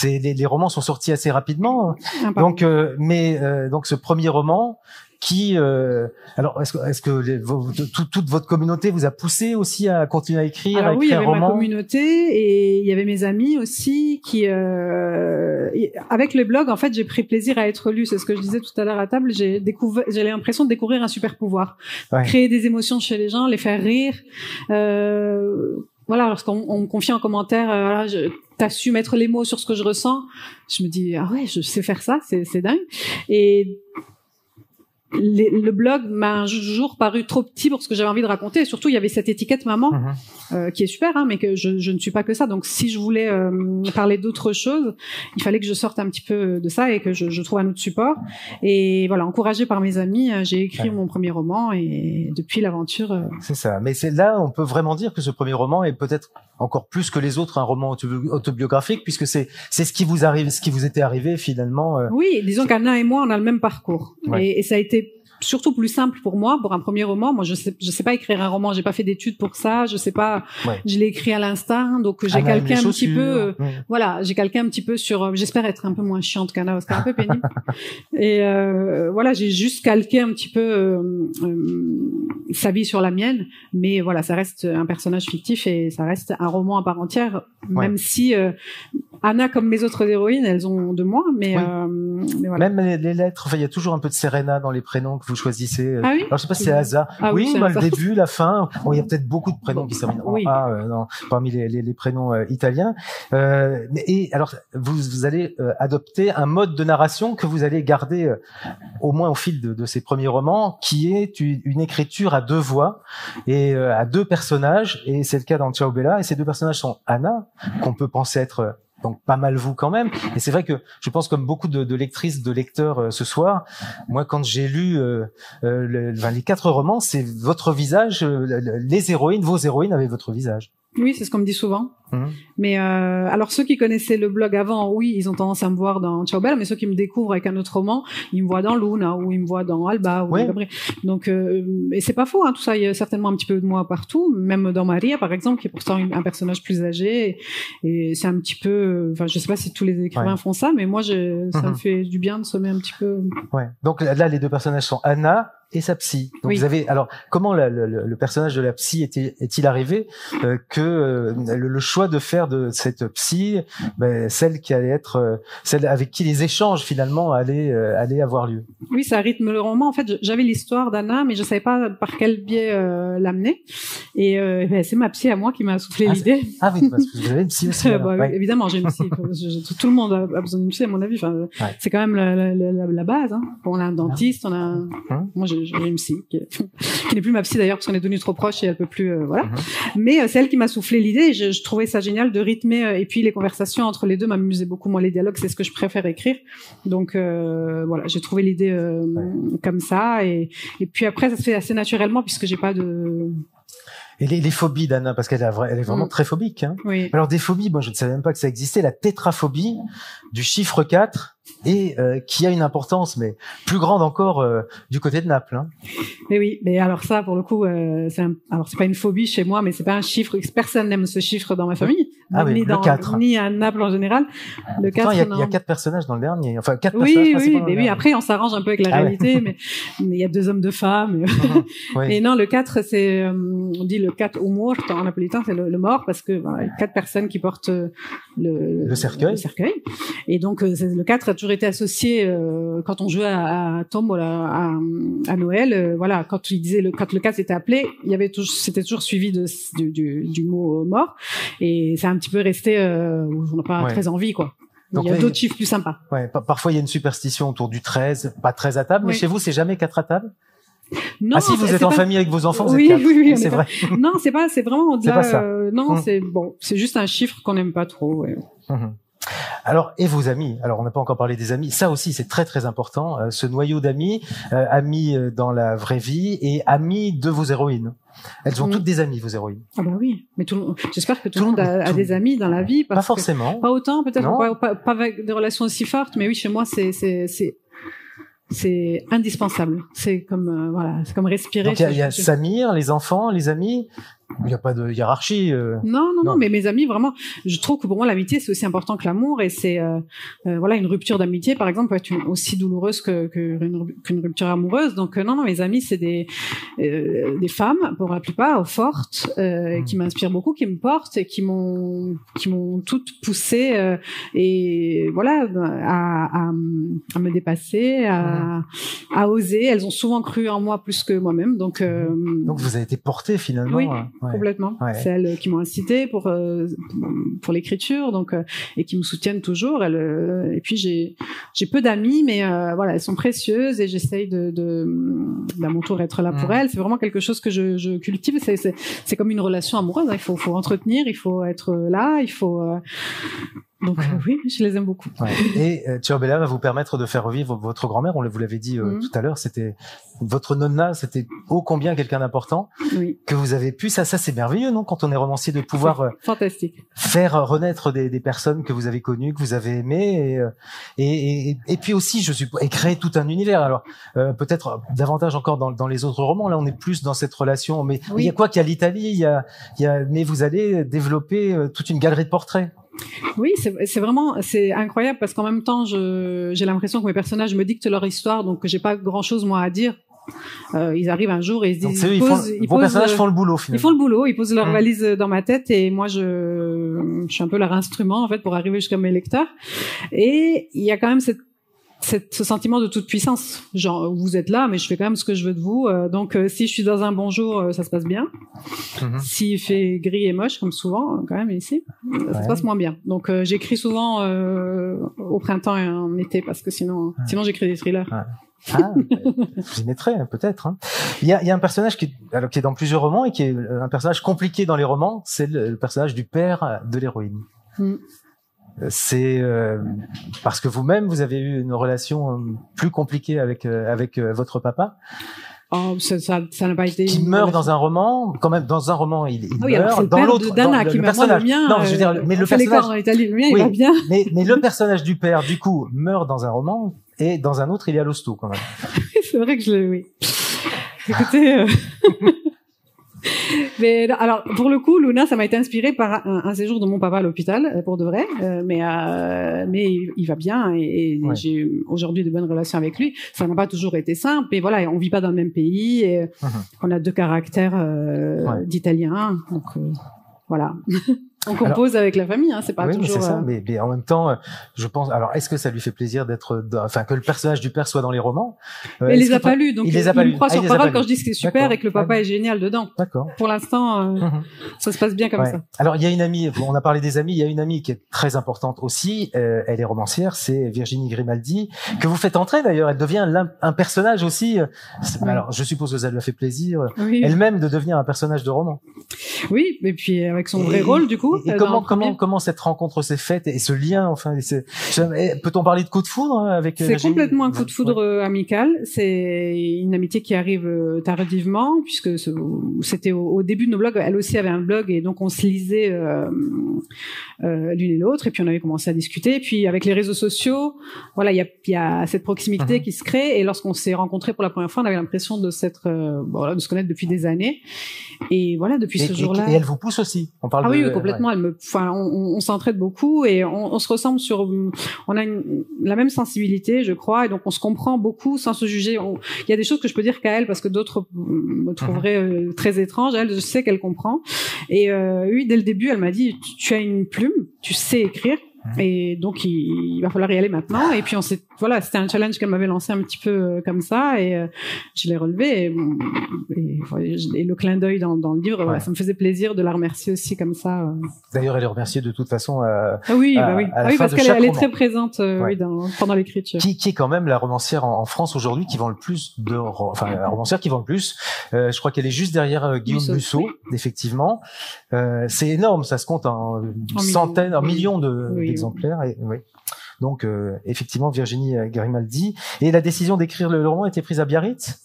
Speaker 1: Les romans sont sortis assez rapidement. Donc donc ce premier roman qui alors est-ce que toute votre communauté vous a poussé aussi à continuer à écrire?
Speaker 2: Alors oui, il y avait
Speaker 1: ma
Speaker 2: communauté et il y avait mes amis aussi qui avec le blog, en fait, j'ai pris plaisir à être lu. C'est ce que je disais tout à l'heure à table. J'ai l'impression de découvrir un super pouvoir, créer des émotions chez les gens, les faire rire. Voilà, lorsqu'on me confie en commentaire, t'as su mettre les mots sur ce que je ressens. Je me dis, ah ouais, je sais faire ça, c'est dingue. Et le blog m'a un jour paru trop petit pour ce que j'avais envie de raconter. Et surtout, il y avait cette étiquette maman qui est super, hein, mais que je ne suis pas que ça. Donc, si je voulais parler d'autre chose, il fallait que je sorte un petit peu de ça et que je trouve un autre support. Et voilà, encouragée par mes amis, j'ai écrit mon premier roman et depuis l'aventure.
Speaker 1: C'est ça. Mais c'est là, on peut vraiment dire que ce premier roman est peut-être encore plus que les autres un roman autobiographique, puisque c'est ce qui vous arrive, ce qui vous était arrivé finalement.
Speaker 2: Oui, disons qu'Anna et moi, on a le même parcours, et ça a été surtout plus simple pour moi pour un premier roman. Moi, je sais pas écrire un roman, j'ai pas fait d'études pour ça, je sais pas, je l'ai écrit à l'instinct, donc j'ai calqué un petit peu, voilà, j'ai calqué un petit peu sur, j'espère être un peu moins chiante qu'Anna parce qu'elle est un peu pénible. Et voilà, j'ai juste calqué un petit peu sa vie sur la mienne, mais voilà, ça reste un personnage fictif et ça reste un roman à part entière, même si Anna, comme mes autres héroïnes, elles ont de moi, mais voilà.
Speaker 1: Même les lettres, enfin, il y a toujours un peu de Serena dans les prénoms que vous choisissez.
Speaker 2: Ah oui?
Speaker 1: Alors, je sais pas si c'est hasard. Oui, le début, la fin. Bon, il y a peut-être beaucoup de prénoms qui se terminent en A, parmi les prénoms italiens. Et alors, vous allez adopter un mode de narration que vous allez garder au moins au fil de ces premiers romans, qui est une écriture à deux voix et à deux personnages. Et c'est le cas dans Ciao Bella. Et ces deux personnages sont Anna, qu'on peut penser être donc pas mal vous quand même. Et c'est vrai que je pense, comme beaucoup de lectrices, de lecteurs ce soir, moi quand j'ai lu les 4 romans, c'est votre visage, les héroïnes, vos héroïnes avaient votre visage.
Speaker 2: Oui, c'est ce qu'on me dit souvent. Mais alors ceux qui connaissaient le blog avant, oui, ils ont tendance à me voir dans Ciao Bella, mais ceux qui me découvrent avec un autre roman, ils me voient dans Luna ou ils me voient dans Alba ou Gabriel. Donc et c'est pas faux, hein, tout ça, il y a certainement un petit peu de moi partout, même dans Maria par exemple, qui est pourtant un personnage plus âgé, et c'est un petit peu, enfin je sais pas si tous les écrivains font ça, mais moi ça me fait du bien de sommer un petit peu.
Speaker 1: Donc là les deux personnages sont Anna et sa psy. Donc vous avez, alors comment le personnage de la psy est-il arrivé que le choix de faire de cette psy celle qui allait être celle avec qui les échanges finalement allaient avoir lieu?
Speaker 2: Oui, ça rythme le roman. En fait, j'avais l'histoire d'Anna, mais je savais pas par quel biais l'amener. Et c'est ma psy à moi qui m'a soufflé l'idée.
Speaker 1: Ah oui, parce que vous avez une psy aussi.
Speaker 2: Évidemment, j'ai une psy. Tout le monde a besoin d'une psy, à mon avis. Enfin, c'est quand même la base. Hein. On a un dentiste, on a. Moi, j'ai une psy qui n'est plus ma psy d'ailleurs parce qu'on est devenus trop proches et elle peut plus. Voilà. Mais c'est elle qui m'a soufflé l'idée. Et je trouvais ça génial de rythmer. Et puis les conversations entre les deux m'amusaient beaucoup. Moi, les dialogues, c'est ce que je préfère écrire. Donc voilà, j'ai trouvé l'idée comme ça. Et puis après, ça se fait assez naturellement puisque j'ai pas de.
Speaker 1: Et les phobies d'Anna, parce qu'elle est vraiment très phobique. Hein.
Speaker 2: Oui.
Speaker 1: Alors des phobies, moi je ne savais même pas que ça existait, la tétraphobie du chiffre 4, et qui a une importance, mais plus grande encore du côté de Naples. Hein.
Speaker 2: Mais oui, mais alors ça, pour le coup, alors c'est pas une phobie chez moi, mais c'est pas un chiffre. Personne n'aime ce chiffre dans ma famille,
Speaker 1: ni le 4.
Speaker 2: Ni à Naples en général. Le 4,
Speaker 1: il y a 4 personnages dans le dernier. Enfin, 4 personnages.
Speaker 2: Oui. Après, on s'arrange un peu avec la réalité, mais il y a 2 hommes, 2 femmes. Et non, le 4, c'est, on dit le 4 ou mort en napolitain, c'est le mort, parce que il y a 4 personnes qui portent le cercueil. Et donc, le 4 a toujours été associé quand on jouait à Tombola à Noël. Voilà, quand le 4 était appelé, c'était toujours suivi du mot mort. Et c'est un petit peu resté, on n'a pas très envie, quoi. Donc, il y a d'autres chiffres plus sympas.
Speaker 1: Parfois il y a une superstition autour du 13, pas 13 à table, mais chez vous c'est jamais 4 à table?
Speaker 2: Non,
Speaker 1: si vous êtes en famille avec vos enfants, vous êtes 4.
Speaker 2: Oui,
Speaker 1: c'est vrai.
Speaker 2: Non, c'est vraiment au-delà.
Speaker 1: C'est pas ça.
Speaker 2: Non, c'est juste un chiffre qu'on n'aime pas trop.
Speaker 1: Alors, et vos amis? Alors, on n'a pas encore parlé des amis. Ça aussi, c'est très très important. Ce noyau d'amis, amis dans la vraie vie et amis de vos héroïnes. Elles ont toutes des amis, vos héroïnes. Ah
Speaker 2: bah oui, mais j'espère que tout le monde a des amis dans la vie.
Speaker 1: Pas forcément.
Speaker 2: Pas autant, peut-être pas avec des relations aussi fortes, mais oui, chez moi, c'est indispensable. C'est comme c'est comme respirer.
Speaker 1: Donc il y a Samir, les enfants, les amis. Il n'y a pas de hiérarchie.
Speaker 2: Non, mais mes amis, vraiment, je trouve que pour moi l'amitié c'est aussi important que l'amour, et c'est une rupture d'amitié par exemple peut être aussi douloureuse qu'une rupture amoureuse. Donc non, mes amis c'est des femmes pour la plupart fortes, qui m'inspirent beaucoup, qui me portent et qui m'ont toutes poussée et voilà à me dépasser, à oser. Elles ont souvent cru en moi plus que moi-même. Donc
Speaker 1: vous avez été portée finalement.
Speaker 2: Oui. complètement. Ouais. C'est elles qui m'ont incité pour l'écriture, donc et qui me soutiennent toujours. Et puis j'ai peu d'amis, mais voilà, elles sont précieuses et j'essaye d'à mon tour être là pour elles. C'est vraiment quelque chose que je cultive. C'est comme une relation amoureuse. Hein. Il faut entretenir, il faut être là, il faut donc oui, je les aime beaucoup.
Speaker 1: Ouais. Et Ciobella va vous permettre de faire revivre votre grand-mère. Vous l'avez dit tout à l'heure, c'était votre nonna, c'était ô combien quelqu'un d'important que vous avez pu. Ça c'est merveilleux, non? Quand on est romancier, de pouvoir
Speaker 2: fantastique
Speaker 1: faire renaître des personnes que vous avez connues, que vous avez aimées, et puis aussi, je suppose, et créer tout un univers. Alors peut-être davantage encore dans les autres romans. Là, on est plus dans cette relation. Mais il y a quoi? Qu'il y a l'Italie, il y a. Mais vous allez développer toute une galerie de portraits.
Speaker 2: Oui, c'est incroyable parce qu'en même temps, j'ai l'impression que mes personnages me dictent leur histoire, donc j'ai pas grand-chose moi à dire. Ils arrivent un jour et ils se disent,
Speaker 1: vos personnages font le boulot finalement.
Speaker 2: Ils font le boulot, ils posent leur valise dans ma tête et moi je suis un peu leur instrument en fait pour arriver jusqu'à mes lecteurs. Et il y a quand même ce sentiment de toute puissance, genre vous êtes là mais je fais quand même ce que je veux de vous, donc si je suis dans un bon jour ça se passe bien, s'il fait gris et moche comme souvent quand même ici, ça se passe moins bien, donc j'écris souvent au printemps et en été parce que sinon j'écris des thrillers.
Speaker 1: Ah, vous y mettrez peut-être. Hein. Il y a un personnage qui est dans plusieurs romans et qui est un personnage compliqué dans les romans, c'est le personnage du père de l'héroïne. C'est parce que vous-même vous avez eu une relation plus compliquée avec votre papa.
Speaker 2: Oh, ça n'a pas été.
Speaker 1: Qui meurt dans un roman, quand même dans un roman il meurt,
Speaker 2: dans l'autre
Speaker 1: Dana
Speaker 2: qui
Speaker 1: le
Speaker 2: meurt.
Speaker 1: personnage.
Speaker 2: Le mien,
Speaker 1: non, je veux dire, mais le personnage
Speaker 2: en Italie, le mien il va bien.
Speaker 1: Mais le personnage du père du coup meurt dans un roman et dans un autre il est à l'hosto quand même.
Speaker 2: C'est vrai que je l'ai. Oui. Écoutez. Mais alors pour le coup, Luna, ça m'a été inspiré par un séjour de mon papa à l'hôpital pour de vrai, mais il va bien et j'ai aujourd'hui de bonnes relations avec lui. Ça n'a pas toujours été simple, mais voilà, on vit pas dans le même pays et on a deux caractères d'Italiens, donc voilà. On compose avec la famille, hein, c'est pas toujours.
Speaker 1: Oui, c'est ça. Mais en même temps, je pense. Alors, est-ce que ça lui fait plaisir que le personnage du père soit dans les romans?
Speaker 2: Il les a pas lus, donc il me croit sur parole quand je dis que c'est super et que le papa est génial dedans.
Speaker 1: D'accord.
Speaker 2: Pour l'instant, ça se passe bien comme ça.
Speaker 1: Alors, il y a une amie. On a parlé des amis. Il y a une amie qui est très importante aussi. Elle est romancière. C'est Virginie Grimaldi que vous faites entrer d'ailleurs. Elle devient un personnage aussi. Alors, je suppose que ça lui a fait plaisir elle-même de devenir un personnage de roman.
Speaker 2: Oui, et puis avec son vrai rôle du coup.
Speaker 1: Et comment cette rencontre s'est faite et ce lien, enfin, peut-on parler de coup de foudre avec
Speaker 2: C'est complètement un coup de foudre amical. C'est une amitié qui arrive tardivement puisque c'était au début de nos blogs. Elle aussi avait un blog et donc on se lisait l'une et l'autre et puis on avait commencé à discuter. Et puis avec les réseaux sociaux, voilà, il y a cette proximité qui se crée et lorsqu'on s'est rencontrés pour la première fois, on avait l'impression de se connaître depuis des années. Et voilà, depuis ce jour-là.
Speaker 1: Et elle vous pousse aussi. On parle
Speaker 2: oui, complètement. On s'entraide beaucoup et on se ressemble on a la même sensibilité, je crois, et donc on se comprend beaucoup sans se juger. Il y a des choses que je peux dire qu'à elle parce que d'autres me trouveraient très étranges. Elle, je sais qu'elle comprend. Et oui, dès le début, elle m'a dit, tu as une plume, tu sais écrire. Et donc il va falloir y aller maintenant et puis c'était un challenge qu'elle m'avait lancé un petit peu comme ça et je l'ai relevé et le clin d'œil dans le livre, voilà, ça me faisait plaisir de la remercier aussi comme ça.
Speaker 1: D'ailleurs elle est remerciée de toute façon
Speaker 2: oui parce qu'elle est très présente pendant l'écriture.
Speaker 1: Qui est quand même la romancière en France aujourd'hui qui vend le plus la romancière qui vend le plus, je crois qu'elle est juste derrière Guillaume Musso, effectivement. C'est énorme, ça se compte en centaines, en millions d'exemplaires. Et, oui. Donc, effectivement, Virginie Grimaldi. Et la décision d'écrire le roman a été prise à Biarritz?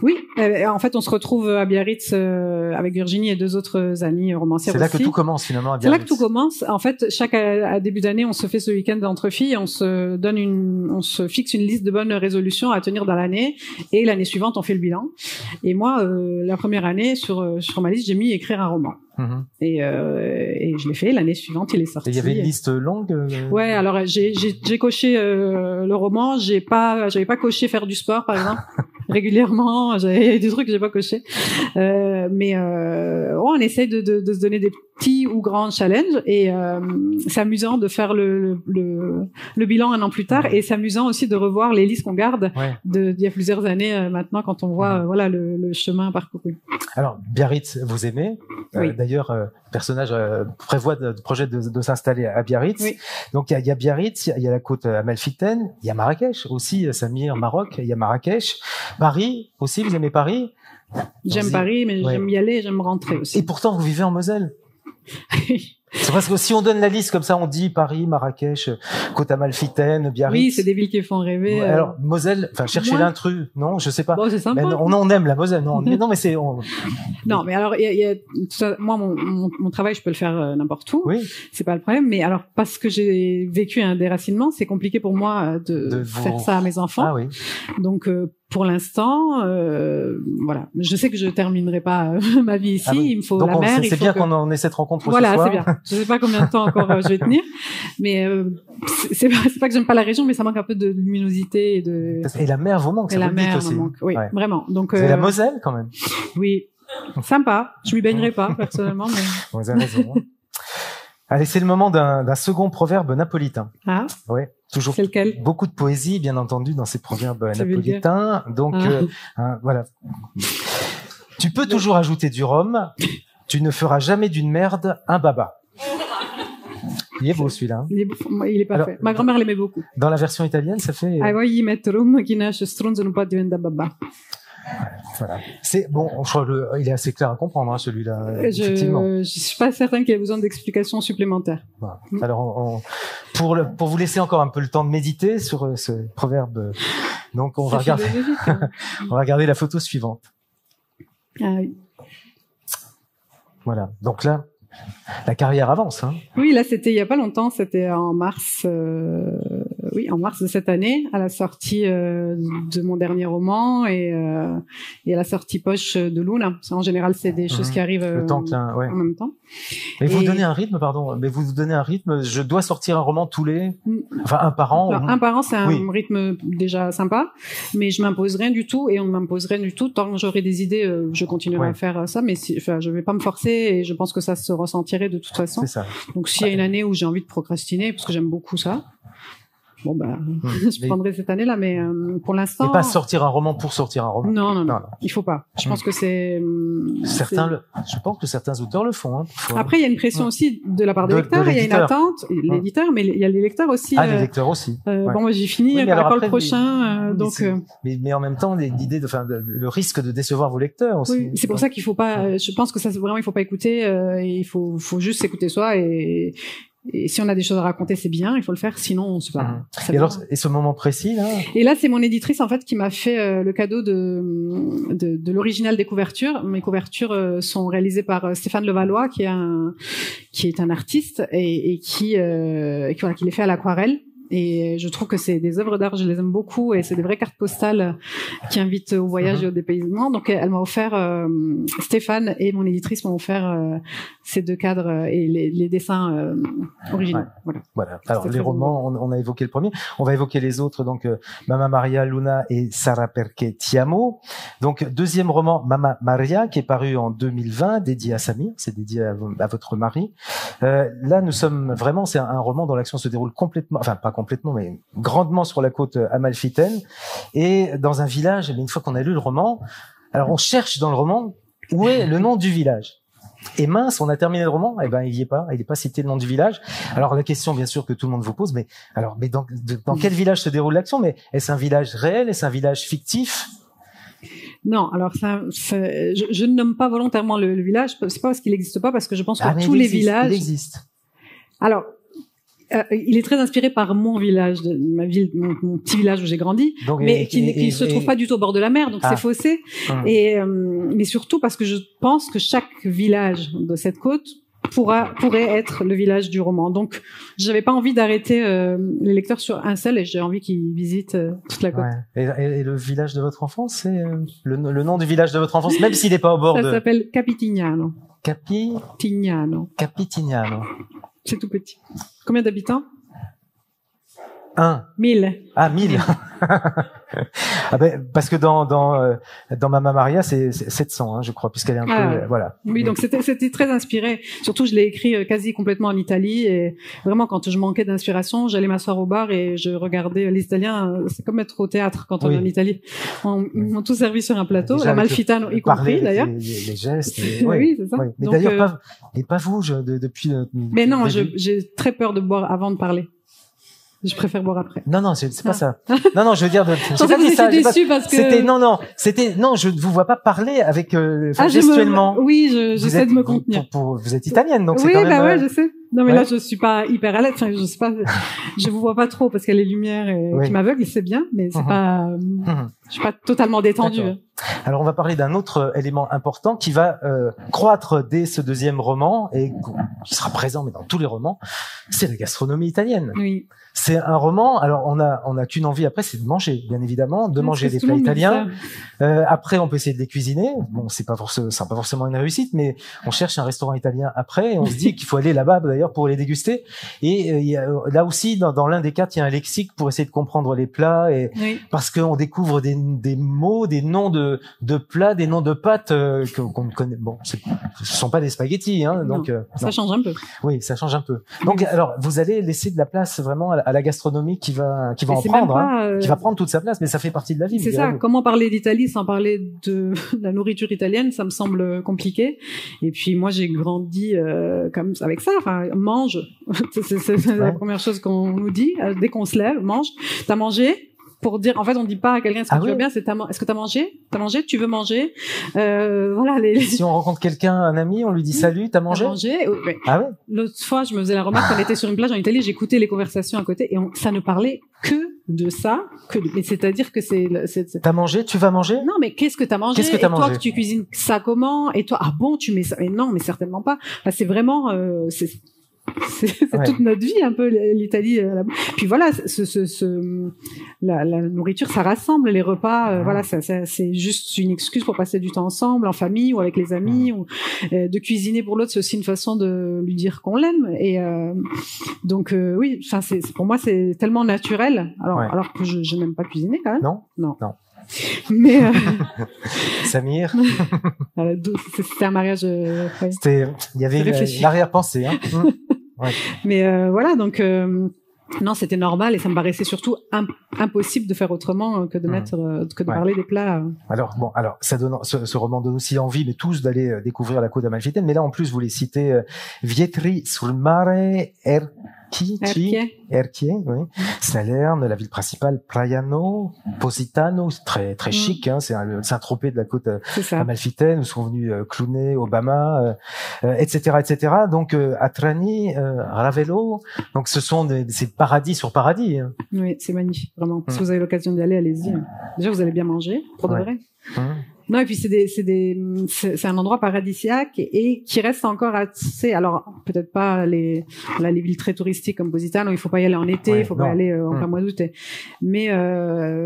Speaker 2: Oui, en fait, on se retrouve à Biarritz avec Virginie et deux autres amis romancières aussi.
Speaker 1: C'est là que tout commence finalement à Biarritz.
Speaker 2: C'est là que tout commence. En fait, chaque début d'année, on se fait ce week-end entre filles, on se fixe une liste de bonnes résolutions à tenir dans l'année, et l'année suivante, on fait le bilan. Et moi, la première année, sur ma liste, j'ai mis écrire un roman. Et je l'ai fait. L'année suivante, il est sorti.
Speaker 1: Et il y avait une liste longue.
Speaker 2: Ouais, alors j'ai coché le roman. J'avais pas coché faire du sport, par exemple. Régulièrement, j'avais des trucs que j'ai pas coché. Mais on essaye de se donner des petits ou grand challenge. Et c'est amusant de faire le bilan un an plus tard, et c'est amusant aussi de revoir les listes qu'on garde d'il y a plusieurs années maintenant, quand on voit voilà le chemin parcouru.
Speaker 1: Alors Biarritz, vous aimez d'ailleurs, personnage prévoit de projet de s'installer à Biarritz. Oui. Donc il y a Biarritz, il y a la côte amalfitaine, il y a Marrakech aussi, Samir, Maroc, il y a Marrakech, Paris aussi. Vous aimez Paris?
Speaker 2: J'aime Paris, mais j'aime y aller, j'aime rentrer aussi.
Speaker 1: Et pourtant, vous vivez en Moselle. C'est parce que si on donne la liste comme ça, on dit Paris, Marrakech, Côte Amalfitaine, Biarritz.
Speaker 2: Oui, c'est des villes qui font rêver.
Speaker 1: Alors Moselle, enfin chercher l'intrus, non, je sais pas.
Speaker 2: Bon, c'est sympa.
Speaker 1: Mais on aime la Moselle, non. Non, mais c'est.
Speaker 2: Non, mais alors il y a moi mon travail, je peux le faire n'importe où. Oui. C'est pas le problème. Mais alors parce que j'ai vécu un déracinement, c'est compliqué pour moi de faire ça à mes enfants. Ah oui. Donc pour l'instant, voilà. Je sais que je terminerai pas ma vie ici. Oui. Il me faut
Speaker 1: donc
Speaker 2: la mer.
Speaker 1: C'est bien qu'on en ait cette rencontre ce soir.
Speaker 2: Voilà, c'est bien. Je sais pas combien de temps encore je vais tenir, mais c'est pas que j'aime pas la région, mais ça manque un peu de luminosité
Speaker 1: et la mer vous manque.
Speaker 2: Et la mer
Speaker 1: aussi.
Speaker 2: me manque. Oui, vraiment. Donc.
Speaker 1: C'est la Moselle quand même.
Speaker 2: Oui, sympa. Je m'y baignerai pas personnellement, mais.
Speaker 1: Vous avez raison. Allez, c'est le moment d'un second proverbe napolitain.
Speaker 2: Ah.
Speaker 1: Ouais. Toujours
Speaker 2: c'est lequel?
Speaker 1: Beaucoup de poésie, bien entendu, dans ces proverbes napolitains. Donc, voilà. Tu peux toujours ajouter du rhum. Tu ne feras jamais d'une merde un baba. Il est beau celui-là. Hein.
Speaker 2: Il est parfait. Alors, ma grand-mère l'aimait beaucoup.
Speaker 1: Dans la version italienne, ça fait.
Speaker 2: Ah oui, mettre rum qui nasce stronzo non pas diventa baba.
Speaker 1: Voilà. C'est bon. Je crois il est assez clair à comprendre, hein, celui-là.
Speaker 2: Je suis pas certaine qu'il y ait besoin d'explications supplémentaires.
Speaker 1: Voilà. Alors, pour vous laisser encore un peu le temps de méditer sur ce proverbe, donc on va regarder. On va regarder la photo suivante.
Speaker 2: Ah oui.
Speaker 1: Voilà. Donc là, la carrière avance. Hein.
Speaker 2: Oui, là, c'était il y a pas longtemps. C'était en mars. En mars de cette année, à la sortie de mon dernier roman et à la sortie poche de Luna. En général, c'est des choses qui arrivent en même temps.
Speaker 1: Mais vous donnez un rythme, pardon. Mais vous donnez un rythme. Je dois sortir un roman enfin un par an.
Speaker 2: Alors, un par an, c'est un rythme déjà sympa, mais je m'impose rien du tout et on ne m'impose rien du tout. Tant que j'aurai des idées, je continuerai à faire ça, mais je vais pas me forcer et je pense que ça se ressentirait de toute façon.
Speaker 1: C'est ça.
Speaker 2: Donc s'il y a une année où j'ai envie de procrastiner, parce que j'aime beaucoup ça. Bon je prendrai cette année-là, mais pour l'instant.
Speaker 1: Mais pas sortir un roman pour sortir un roman.
Speaker 2: Non. Il faut pas. Je pense que c'est.
Speaker 1: Je pense que certains auteurs le font. Hein,
Speaker 2: après, il y a une pression aussi de la part des lecteurs. Il y a une attente, l'éditeur, mais il y a les lecteurs aussi.
Speaker 1: Ah, les lecteurs aussi.
Speaker 2: Bon, moi j'ai fini. Le prochain. Donc.
Speaker 1: Mais en même temps, l'idée le risque de décevoir vos lecteurs aussi.
Speaker 2: Oui, c'est pour ça qu'il faut pas. Je pense que ça vraiment, il faut pas écouter. Il faut juste s'écouter soi et si on a des choses à raconter, c'est bien, il faut le faire, sinon c'est pas.
Speaker 1: Et ce moment précis là.
Speaker 2: Et là, c'est mon éditrice en fait qui m'a fait le cadeau de l'original des couvertures. Mes couvertures sont réalisées par Stéphane Levallois, qui est un artiste et qui les fait à l'aquarelle. Et je trouve que c'est des œuvres d'art, je les aime beaucoup, et c'est des vraies cartes postales qui invitent au voyage et au dépaysement. Donc elle m'a offert, Stéphane et mon éditrice m'ont offert ces deux cadres et les dessins originaux.
Speaker 1: Voilà. Alors les romans, on a évoqué le premier, on va évoquer les autres. Donc Mamma Maria, Luna et Sarà perché ti amo. Donc deuxième roman, Mamma Maria, qui est paru en 2020, dédié à Samir, c'est dédié à votre mari. Là, nous sommes vraiment, c'est un roman dont l'action se déroule complètement, enfin pas complètement, mais grandement sur la côte amalfitaine et dans un village. Mais une fois qu'on a lu le roman, alors on cherche dans le roman où est le nom du village. Et mince, on a terminé le roman, et il y est pas cité le nom du village. Alors la question, bien sûr, que tout le monde vous pose, mais dans quel village se déroule l'action? Mais est-ce un village réel? Est-ce un village fictif?
Speaker 2: Non, alors je ne nomme pas volontairement le village. C'est pas parce qu'il n'existe pas, parce que je pense que tous les villages.
Speaker 1: Il existe.
Speaker 2: Alors. Il est très inspiré par mon village, ma ville, mon petit village où j'ai grandi, donc, mais qui se trouve pas du tout au bord de la mer, donc c'est faussé. Mais surtout parce que je pense que chaque village de cette côte pourrait être le village du roman. Donc, j'avais pas envie d'arrêter les lecteurs sur un seul, et j'ai envie qu'ils visitent toute la côte.
Speaker 1: Ouais. Et le village de votre enfance, c'est le nom du village de votre enfance, même s'il n'est pas au bord
Speaker 2: Ça s'appelle Capitignano.
Speaker 1: Capitignano.
Speaker 2: C'est tout petit. Combien d'habitants? 1000.
Speaker 1: Ah, 1000. Ah ben, parce que dans Mamma Maria, c'est 700, hein, je crois, puisqu'elle est un peu, voilà.
Speaker 2: Oui, donc c'était très inspiré. Surtout, je l'ai écrit quasi complètement en Italie, et vraiment, quand je manquais d'inspiration, j'allais m'asseoir au bar et je regardais les Italiens. C'est comme être au théâtre quand on est en Italie. Ils m'ont tout servi sur un plateau, déjà, la Malfitano y compris, d'ailleurs.
Speaker 1: Les gestes.
Speaker 2: Oui, c'est ça.
Speaker 1: Oui. Mais
Speaker 2: donc,
Speaker 1: d'ailleurs, pas vous, depuis.
Speaker 2: Mais non, j'ai très peur de boire avant de parler. Je préfère boire après.
Speaker 1: Non, c'est pas ça. Non, je veux dire,
Speaker 2: j'ai pas dit ça. Déçu parce que
Speaker 1: je ne vous vois pas parler avec, gestuellement.
Speaker 2: Oui, j'essaie de me contenir.
Speaker 1: Vous êtes italienne, donc
Speaker 2: oui,
Speaker 1: c'est quand même.
Speaker 2: Ouais, je sais. Non, mais là, je suis pas hyper à l'aise. Enfin, je sais pas, je vous vois pas trop parce qu'il y a les lumières qui m'aveuglent, c'est bien, mais c'est pas, je suis pas totalement détendue.
Speaker 1: Alors, on va parler d'un autre élément important qui va croître dès ce deuxième roman et qui sera présent mais dans tous les romans, c'est la gastronomie italienne.
Speaker 2: Oui.
Speaker 1: C'est un roman. Alors, on a qu'une envie après, c'est de manger, bien évidemment, de manger des plats italiens. Après, on peut essayer de les cuisiner. Bon, c'est pas forcément une réussite, mais on cherche un restaurant italien après. Et on se dit qu'il faut aller là-bas d'ailleurs pour les déguster. Et là aussi, dans l'un des quatre, il y a un lexique pour essayer de comprendre les plats et parce qu'on découvre des mots, des noms de plats, des noms de pâtes qu'on ne connaît. Bon, ce sont pas des spaghettis, hein. Donc
Speaker 2: ça change un peu.
Speaker 1: Oui, ça change un peu. Donc alors, vous allez laisser de la place vraiment à la gastronomie qui va en prendre, qui va prendre toute sa place, mais ça fait partie de la vie.
Speaker 2: C'est ça. Comment parler d'Italie sans parler de la nourriture italienne, ça me semble compliqué. Et puis moi, j'ai grandi comme avec ça. Enfin, mange. c'est la première chose qu'on nous dit dès qu'on se lève. Mange. T'as mangé? Pour dire, en fait, on dit pas à quelqu'un est-ce que tu vas bien, c'est est-ce que t'as mangé? T'as mangé? Tu veux manger? Voilà. Si
Speaker 1: on rencontre quelqu'un, un ami, on lui dit salut, t'as mangé?
Speaker 2: T'as mangé? Oui.
Speaker 1: Ah ouais?
Speaker 2: L'autre fois, je me faisais la remarque quand on était sur une plage en Italie, j'écoutais les conversations à côté et ça ne parlait que de ça, mais c'est-à-dire que c'est.
Speaker 1: T'as mangé? Tu vas manger?
Speaker 2: Non, mais qu'est-ce que t'as mangé?
Speaker 1: Qu'est-ce que t'as mangé?
Speaker 2: Toi, tu cuisines ça comment? Et toi, ah bon, tu mets ça? Mais non, mais certainement pas. Enfin, c'est vraiment, c'est toute notre vie un peu l'Italie. Puis voilà, la nourriture, ça rassemble les repas. Voilà, c'est juste une excuse pour passer du temps ensemble, en famille ou avec les amis. Ou de cuisiner pour l'autre, c'est aussi une façon de lui dire qu'on l'aime. Et donc oui, enfin pour moi c'est tellement naturel. Alors que je n'aime pas cuisiner quand même.
Speaker 1: Non.
Speaker 2: Mais
Speaker 1: Samir,
Speaker 2: c'était un mariage.
Speaker 1: Il y avait l'arrière-pensée. Hein. Ouais.
Speaker 2: Mais voilà, donc non, c'était normal et ça me paraissait surtout impossible de faire autrement que de parler des plats.
Speaker 1: Alors ça donne ce roman donne aussi envie, mais tous d'aller découvrir la Côte d'Amalfitane. Mais là en plus vous les citez Vietri sul mare Erquie, oui. Salerne, la ville principale, Praiano, Positano, très très chic, hein, c'est un Saint-Tropez de la côte amalfitaine où sont venus Clooney, Obama, etc. Donc à Trani, Ravello, donc ce sont c'est paradis sur paradis. Hein.
Speaker 2: Oui, c'est magnifique, vraiment. Si vous avez l'occasion d'y aller, allez-y. Déjà, vous allez bien manger, pour de vrai. Non, et puis c'est un endroit paradisiaque et qui reste encore assez, alors peut-être pas les villes très touristiques comme Positano, il faut pas y aller en été, il faut pas y aller en plein mois d'août. Mais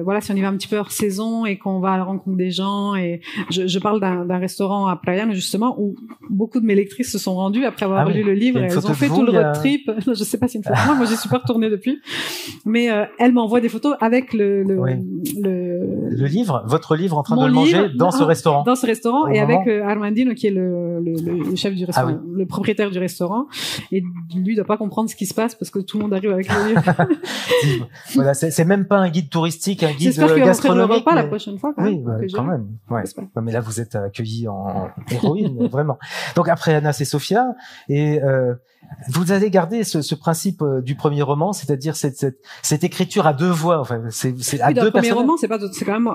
Speaker 2: voilà, si on y va un petit peu hors saison et qu'on va à la rencontre des gens, et je parle d'un restaurant à Praiano justement où beaucoup de mes lectrices se sont rendues après avoir lu le livre et elles ont fait tout le road trip. Je sais pas si une photo moi j'y suis pas retournée depuis, mais elles m'envoient des photos avec le
Speaker 1: livre, votre livre en train de le manger dans ce restaurant.
Speaker 2: Dans ce restaurant et avec Armandino qui est le chef du restaurant, le propriétaire du restaurant, et lui doit pas comprendre ce qui se passe parce que tout le monde arrive avec le livre.
Speaker 1: Voilà, c'est même pas un guide touristique, un guide gastronomique.
Speaker 2: J'espère qu'il va montrer le repas la prochaine fois. Quand
Speaker 1: même. Oui, quand même. Ouais. Mais là vous êtes accueillis en héroïne, vraiment. Donc après Anna, c'est Sofia et vous avez gardé ce principe du premier roman, c'est-à-dire cette écriture à deux voix. Enfin, c'est à deux personnages.
Speaker 2: Le premier roman, c'est quand même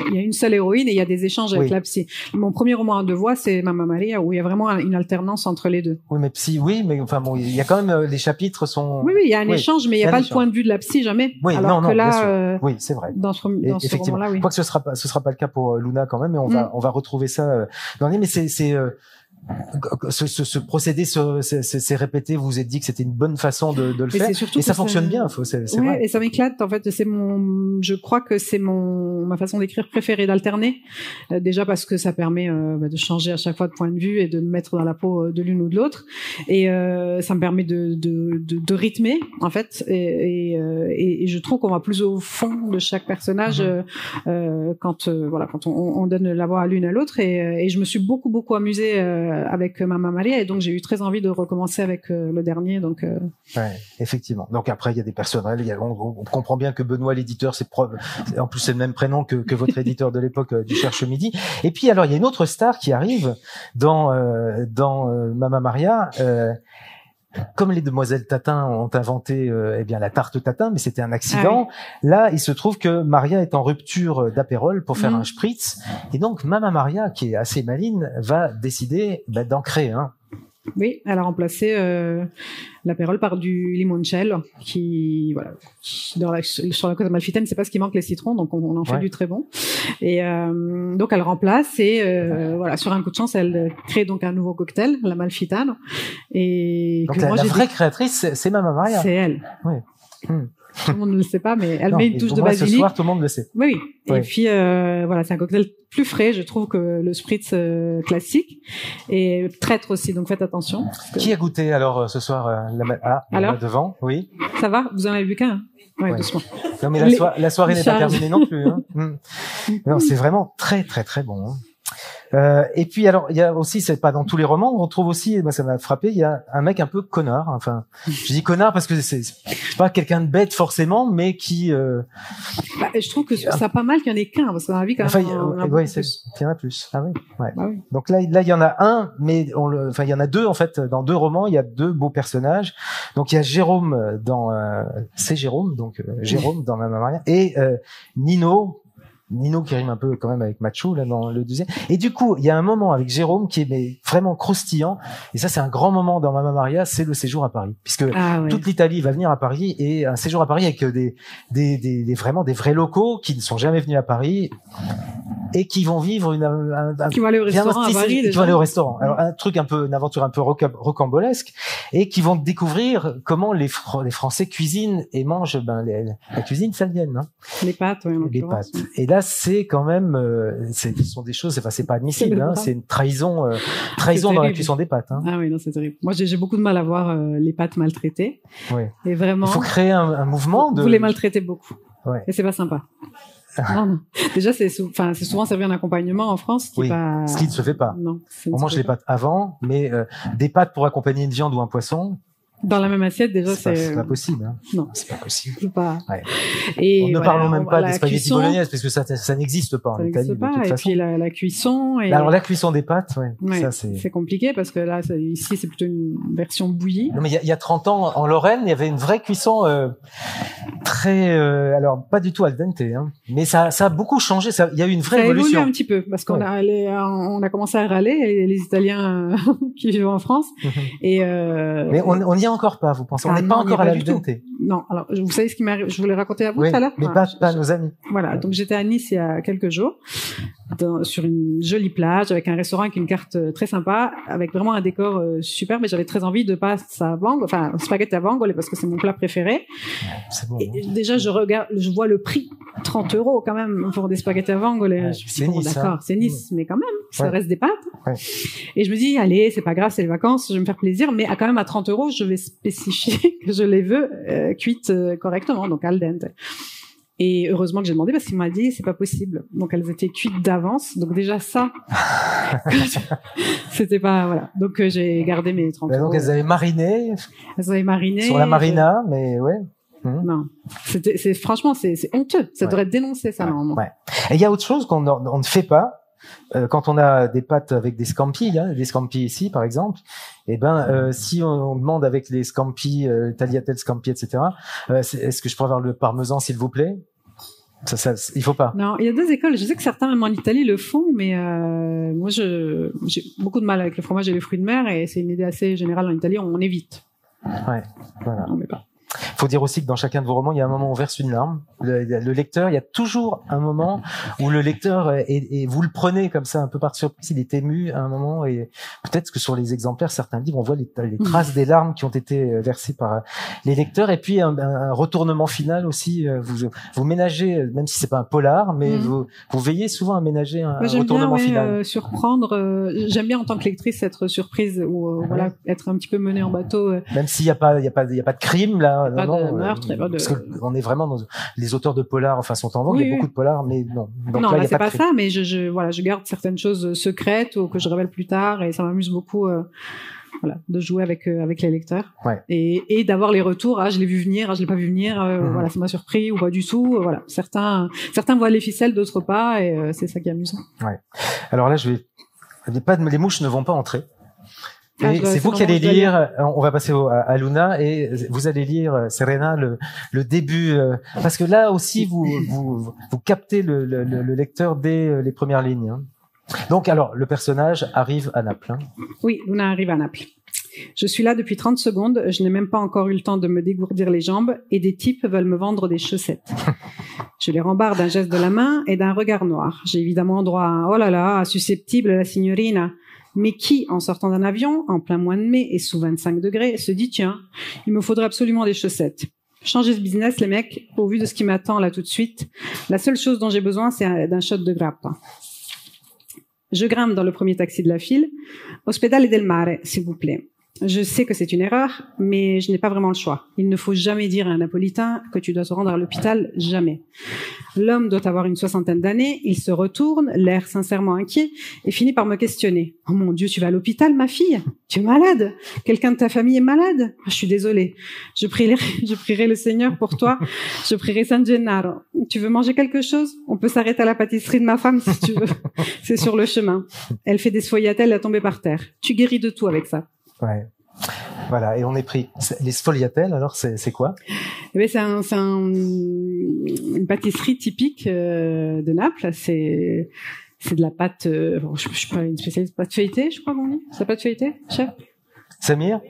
Speaker 2: il y a une seule héroïne et il y a des échanges avec la psy. Mon premier roman à deux voix, c'est Mamma Maria, où il y a vraiment une alternance entre les deux.
Speaker 1: Oui, mais enfin bon, il y a quand même les chapitres sont.
Speaker 2: Oui, il y a un échange, mais il y a pas le point de vue de la psy jamais.
Speaker 1: Oui,
Speaker 2: alors que là,
Speaker 1: oui, c'est vrai.
Speaker 2: Dans ce roman-là, oui.
Speaker 1: Je crois que ce sera pas le cas pour Luna quand même, mais on va retrouver ça dans les. Mais c'est ce procédé s'est répété, vous vous êtes dit que c'était une bonne façon de le faire, et ça fonctionne bien, c'est vrai.
Speaker 2: Et ça m'éclate, en fait, je crois que c'est ma façon d'écrire préférée, d'alterner, déjà parce que ça permet de changer à chaque fois de point de vue et de me mettre dans la peau de l'une ou de l'autre, et ça me permet de rythmer, en fait, et je trouve qu'on va plus au fond de chaque personnage quand on donne la voix à l'une à l'autre, et je me suis beaucoup amusée avec Mamma Maria, et donc j'ai eu très envie de recommencer avec le dernier. Donc
Speaker 1: ouais, effectivement. Donc après il y a des personnels, on comprend bien que Benoît l'éditeur, en plus c'est le même prénom que votre éditeur de l'époque du Cherche Midi. Et puis alors il y a une autre star qui arrive dans Mamma Maria. Comme les demoiselles Tatin ont inventé la tarte tatin, mais c'était un accident. Là, il se trouve que Maria est en rupture d'apérole pour faire un spritz, et donc Mamma Maria, qui est assez maligne, va décider d'en créer un.
Speaker 2: Oui, elle a remplacé l'apérole par du limoncello, sur la côte amalfitaine, c'est pas ce qui manque, les citrons, donc on en fait du très bon. Et donc elle remplace, et sur un coup de chance, elle crée donc un nouveau cocktail, l'amalfitane. Et
Speaker 1: donc la vraie créatrice, c'est Mamma Maria.
Speaker 2: C'est elle.
Speaker 1: Oui.
Speaker 2: Tout le monde ne le sait pas, mais elle met une touche de basilic.
Speaker 1: Ce soir, tout le monde le sait.
Speaker 2: Oui. Et puis c'est un cocktail plus frais, je trouve, que le spritz classique, et traître aussi. Donc faites attention.
Speaker 1: Qui a goûté alors ce soir alors devant? Oui.
Speaker 2: Ça va? Vous en avez bu qu'un? Ouais, doucement.
Speaker 1: Non, mais la soirée n'est pas terminée non plus. Hein. Non, c'est vraiment très très très bon. Hein. Et puis alors il y a aussi, c'est pas dans tous les romans, on retrouve aussi, moi ça m'a frappé, il y a un mec un peu connard, enfin je dis connard parce que c'est pas quelqu'un de bête forcément, mais qui
Speaker 2: je trouve que ça pas mal qu'il y en ait qu'un, parce que dans la vie quand même
Speaker 1: il y en a plus. Ah oui. Ouais.
Speaker 2: Bah oui.
Speaker 1: Donc là il y en a un, mais il y en a deux en fait, dans deux romans, il y a deux beaux personnages. Donc il y a Jérôme c'est Jérôme, donc Jérôme dans Mamma Maria, et Nino qui rime un peu quand même avec Macho là dans le deuxième. Et du coup, il y a un moment avec Jérôme qui est vraiment croustillant, et ça c'est un grand moment dans Mamma Maria, c'est le séjour à Paris, puisque toute l'Italie va venir à Paris, et un séjour à Paris avec vraiment des vrais locaux qui ne sont jamais venus à Paris et qui vont vivre
Speaker 2: qui vont aller au restaurant à Paris,
Speaker 1: qui vont aller au restaurant. Alors une aventure un peu rocambolesque, et qui vont découvrir comment les Français cuisinent et mangent la cuisine italienne, hein.
Speaker 2: Les pâtes,
Speaker 1: les pâtes. Et là c'est quand même ce sont des choses, c'est pas admissible, hein, c'est une trahison dans la cuisson des pâtes, hein.
Speaker 2: Ah oui, non, c'est terrible. Moi j'ai beaucoup de mal à voir les pâtes maltraitées.
Speaker 1: Oui.
Speaker 2: Et vraiment
Speaker 1: il faut créer un mouvement
Speaker 2: vous les maltraitez beaucoup.
Speaker 1: Ouais.
Speaker 2: Et c'est pas sympa. Non. Déjà, c'est souvent servi en accompagnement en France,
Speaker 1: ce qui ne se fait pas.
Speaker 2: Non.
Speaker 1: On mange les pâtes avant, mais des pâtes pour accompagner une viande ou un poisson.
Speaker 2: Dans la même assiette, déjà,
Speaker 1: c'est pas possible, hein.
Speaker 2: Non.
Speaker 1: C'est pas possible.
Speaker 2: C'est pas.
Speaker 1: Ouais.
Speaker 2: Et
Speaker 1: ne parlons même pas des spaghettis bolognaise, parce que ça n'existe pas en Italie, de toute façon.
Speaker 2: Et puis la cuisson.
Speaker 1: Alors la cuisson des pâtes, ça
Speaker 2: c'est compliqué, parce que là, ici, c'est plutôt une version bouillie.
Speaker 1: Non, mais il y a 30 ans, en Lorraine, il y avait une vraie cuisson très, alors pas du tout al dente, hein. Mais ça a beaucoup changé. Il y a eu une vraie évolution.
Speaker 2: Ça a évolué un petit peu, parce qu'on a commencé à râler, les Italiens qui vivent en France. Et
Speaker 1: mais on n'y est encore pas, vous pensez? On n'est pas encore à l'al dente.
Speaker 2: Non. Alors, vous savez ce qui m'arrive? Je voulais raconter à vous tout à l'heure.
Speaker 1: Mais pas nos amis.
Speaker 2: Voilà. Donc, j'étais à Nice il y a quelques jours, sur une jolie plage, avec un restaurant avec une carte très sympa, avec vraiment un décor super, mais j'avais très envie de pasta à vongole, spaghetti à vongole, parce que c'est mon plat préféré.
Speaker 1: C'est bon.
Speaker 2: Et déjà, je vois le prix, 30 € quand même, pour des spaghettis à vongole.
Speaker 1: C'est Nice.
Speaker 2: D'accord, c'est Nice, mais quand même, ça reste des pâtes. Ouais. Et je me dis, allez, c'est pas grave, c'est les vacances, je vais me faire plaisir, mais quand même à 30 €, je vais spécifier que je les veux cuites correctement, donc al dente. Et heureusement que j'ai demandé, parce qu'il m'a dit c'est pas possible. Donc elles étaient cuites d'avance. Donc déjà ça, c'était pas, voilà. Donc j'ai gardé mes 30 €.
Speaker 1: Donc elles avaient mariné.
Speaker 2: Elles avaient mariné.
Speaker 1: Sur la marina, mais ouais.
Speaker 2: Non, franchement c'est honteux. Ça devrait être dénoncé, ça, normalement.
Speaker 1: Ouais. Et il y a autre chose qu'on ne fait pas. Quand on a des pâtes avec des scampi, des scampi ici par exemple, si on demande avec les scampi, tagliatelle scampi, etc., est-ce que je pourrais avoir le parmesan s'il vous plaît? Ça, il faut pas.
Speaker 2: Non, il y a deux écoles. Je sais que certains, même en Italie, le font, mais moi, j'ai beaucoup de mal avec le fromage et les fruits de mer, et c'est une idée assez générale en Italie. On évite.
Speaker 1: Ouais, voilà.
Speaker 2: On met pas.
Speaker 1: faut dire aussi que dans chacun de vos romans, il y a un moment où on verse une larme. Le lecteur, il y a toujours un moment où le lecteur et vous le prenez comme ça un peu par surprise, il est ému à un moment, et peut-être que sur les exemplaires, certains livres, on voit les traces des larmes qui ont été versées par les lecteurs. Et puis un retournement final aussi. Vous ménagez, même si c'est pas un polar, mais vous veillez souvent à ménager un retournement final.
Speaker 2: Surprendre. J'aime bien en tant que lectrice être surprise ou voilà, être un petit peu menée en bateau.
Speaker 1: Même s'il y a pas de crime là,
Speaker 2: pas de meurtre,
Speaker 1: parce qu'on est vraiment dans les auteurs de polars, enfin sont en vogue, il y a beaucoup de polars, mais non. Donc
Speaker 2: non,
Speaker 1: là
Speaker 2: c'est pas ça, mais je garde certaines choses secrètes ou que je révèle plus tard, et ça m'amuse beaucoup. Voilà, de jouer avec les lecteurs, et d'avoir les retours. Ah, je l'ai vu venir, ah, je l'ai pas vu venir. Voilà, ça m'a surpris ou pas du tout. Voilà, certains voient les ficelles, d'autres pas, et c'est ça qui est amusant.
Speaker 1: Ouais. Alors là, les mouches ne vont pas entrer. Et c'est vous qui allez lire. On va passer à Luna, et vous allez lire, Serena, le début, parce que là aussi vous captez le lecteur dès les premières lignes. Hein. Donc, alors, le personnage arrive à Naples. Hein.
Speaker 2: Oui, Luna arrive à Naples. Je suis là depuis 30 secondes, je n'ai même pas encore eu le temps de me dégourdir les jambes, et des types veulent me vendre des chaussettes. Je les rembarre d'un geste de la main et d'un regard noir. J'ai évidemment droit à « Oh là là, susceptible la signorina ». Mais qui, en sortant d'un avion, en plein mois de mai et sous 25 degrés, se dit « Tiens, il me faudrait absolument des chaussettes ». Changez ce business, les mecs, au vu de ce qui m'attend là tout de suite. La seule chose dont j'ai besoin, c'est d'un shot de grappa. Je grimpe dans le premier taxi de la file. Ospedale del Mare, s'il vous plaît. Je sais que c'est une erreur, mais je n'ai pas vraiment le choix. Il ne faut jamais dire à un Napolitain que tu dois te rendre à l'hôpital, jamais. L'homme doit avoir une 60aine d'années, il se retourne, l'air sincèrement inquiet, et finit par me questionner. « Oh mon Dieu, tu vas à l'hôpital, ma fille? Tu es malade? Quelqu'un de ta famille est malade? Je suis désolée. Je prierai le Seigneur pour toi. Je prierai San Gennaro. Tu veux manger quelque chose? On peut s'arrêter à la pâtisserie de ma femme si tu veux. C'est sur le chemin. Elle fait des sfogliatelles à tomber par terre. Tu guéris de tout avec ça. »
Speaker 1: Ouais. Voilà, et on est pris. Les sfogliatelles, alors, c'est quoi?
Speaker 2: Eh bien, c'est une pâtisserie typique de Naples. C'est de la pâte. Je suis pas une spécialiste pâte feuilletée, je crois qu'on dit. C'est la pâte feuilletée, chef?
Speaker 1: Samir?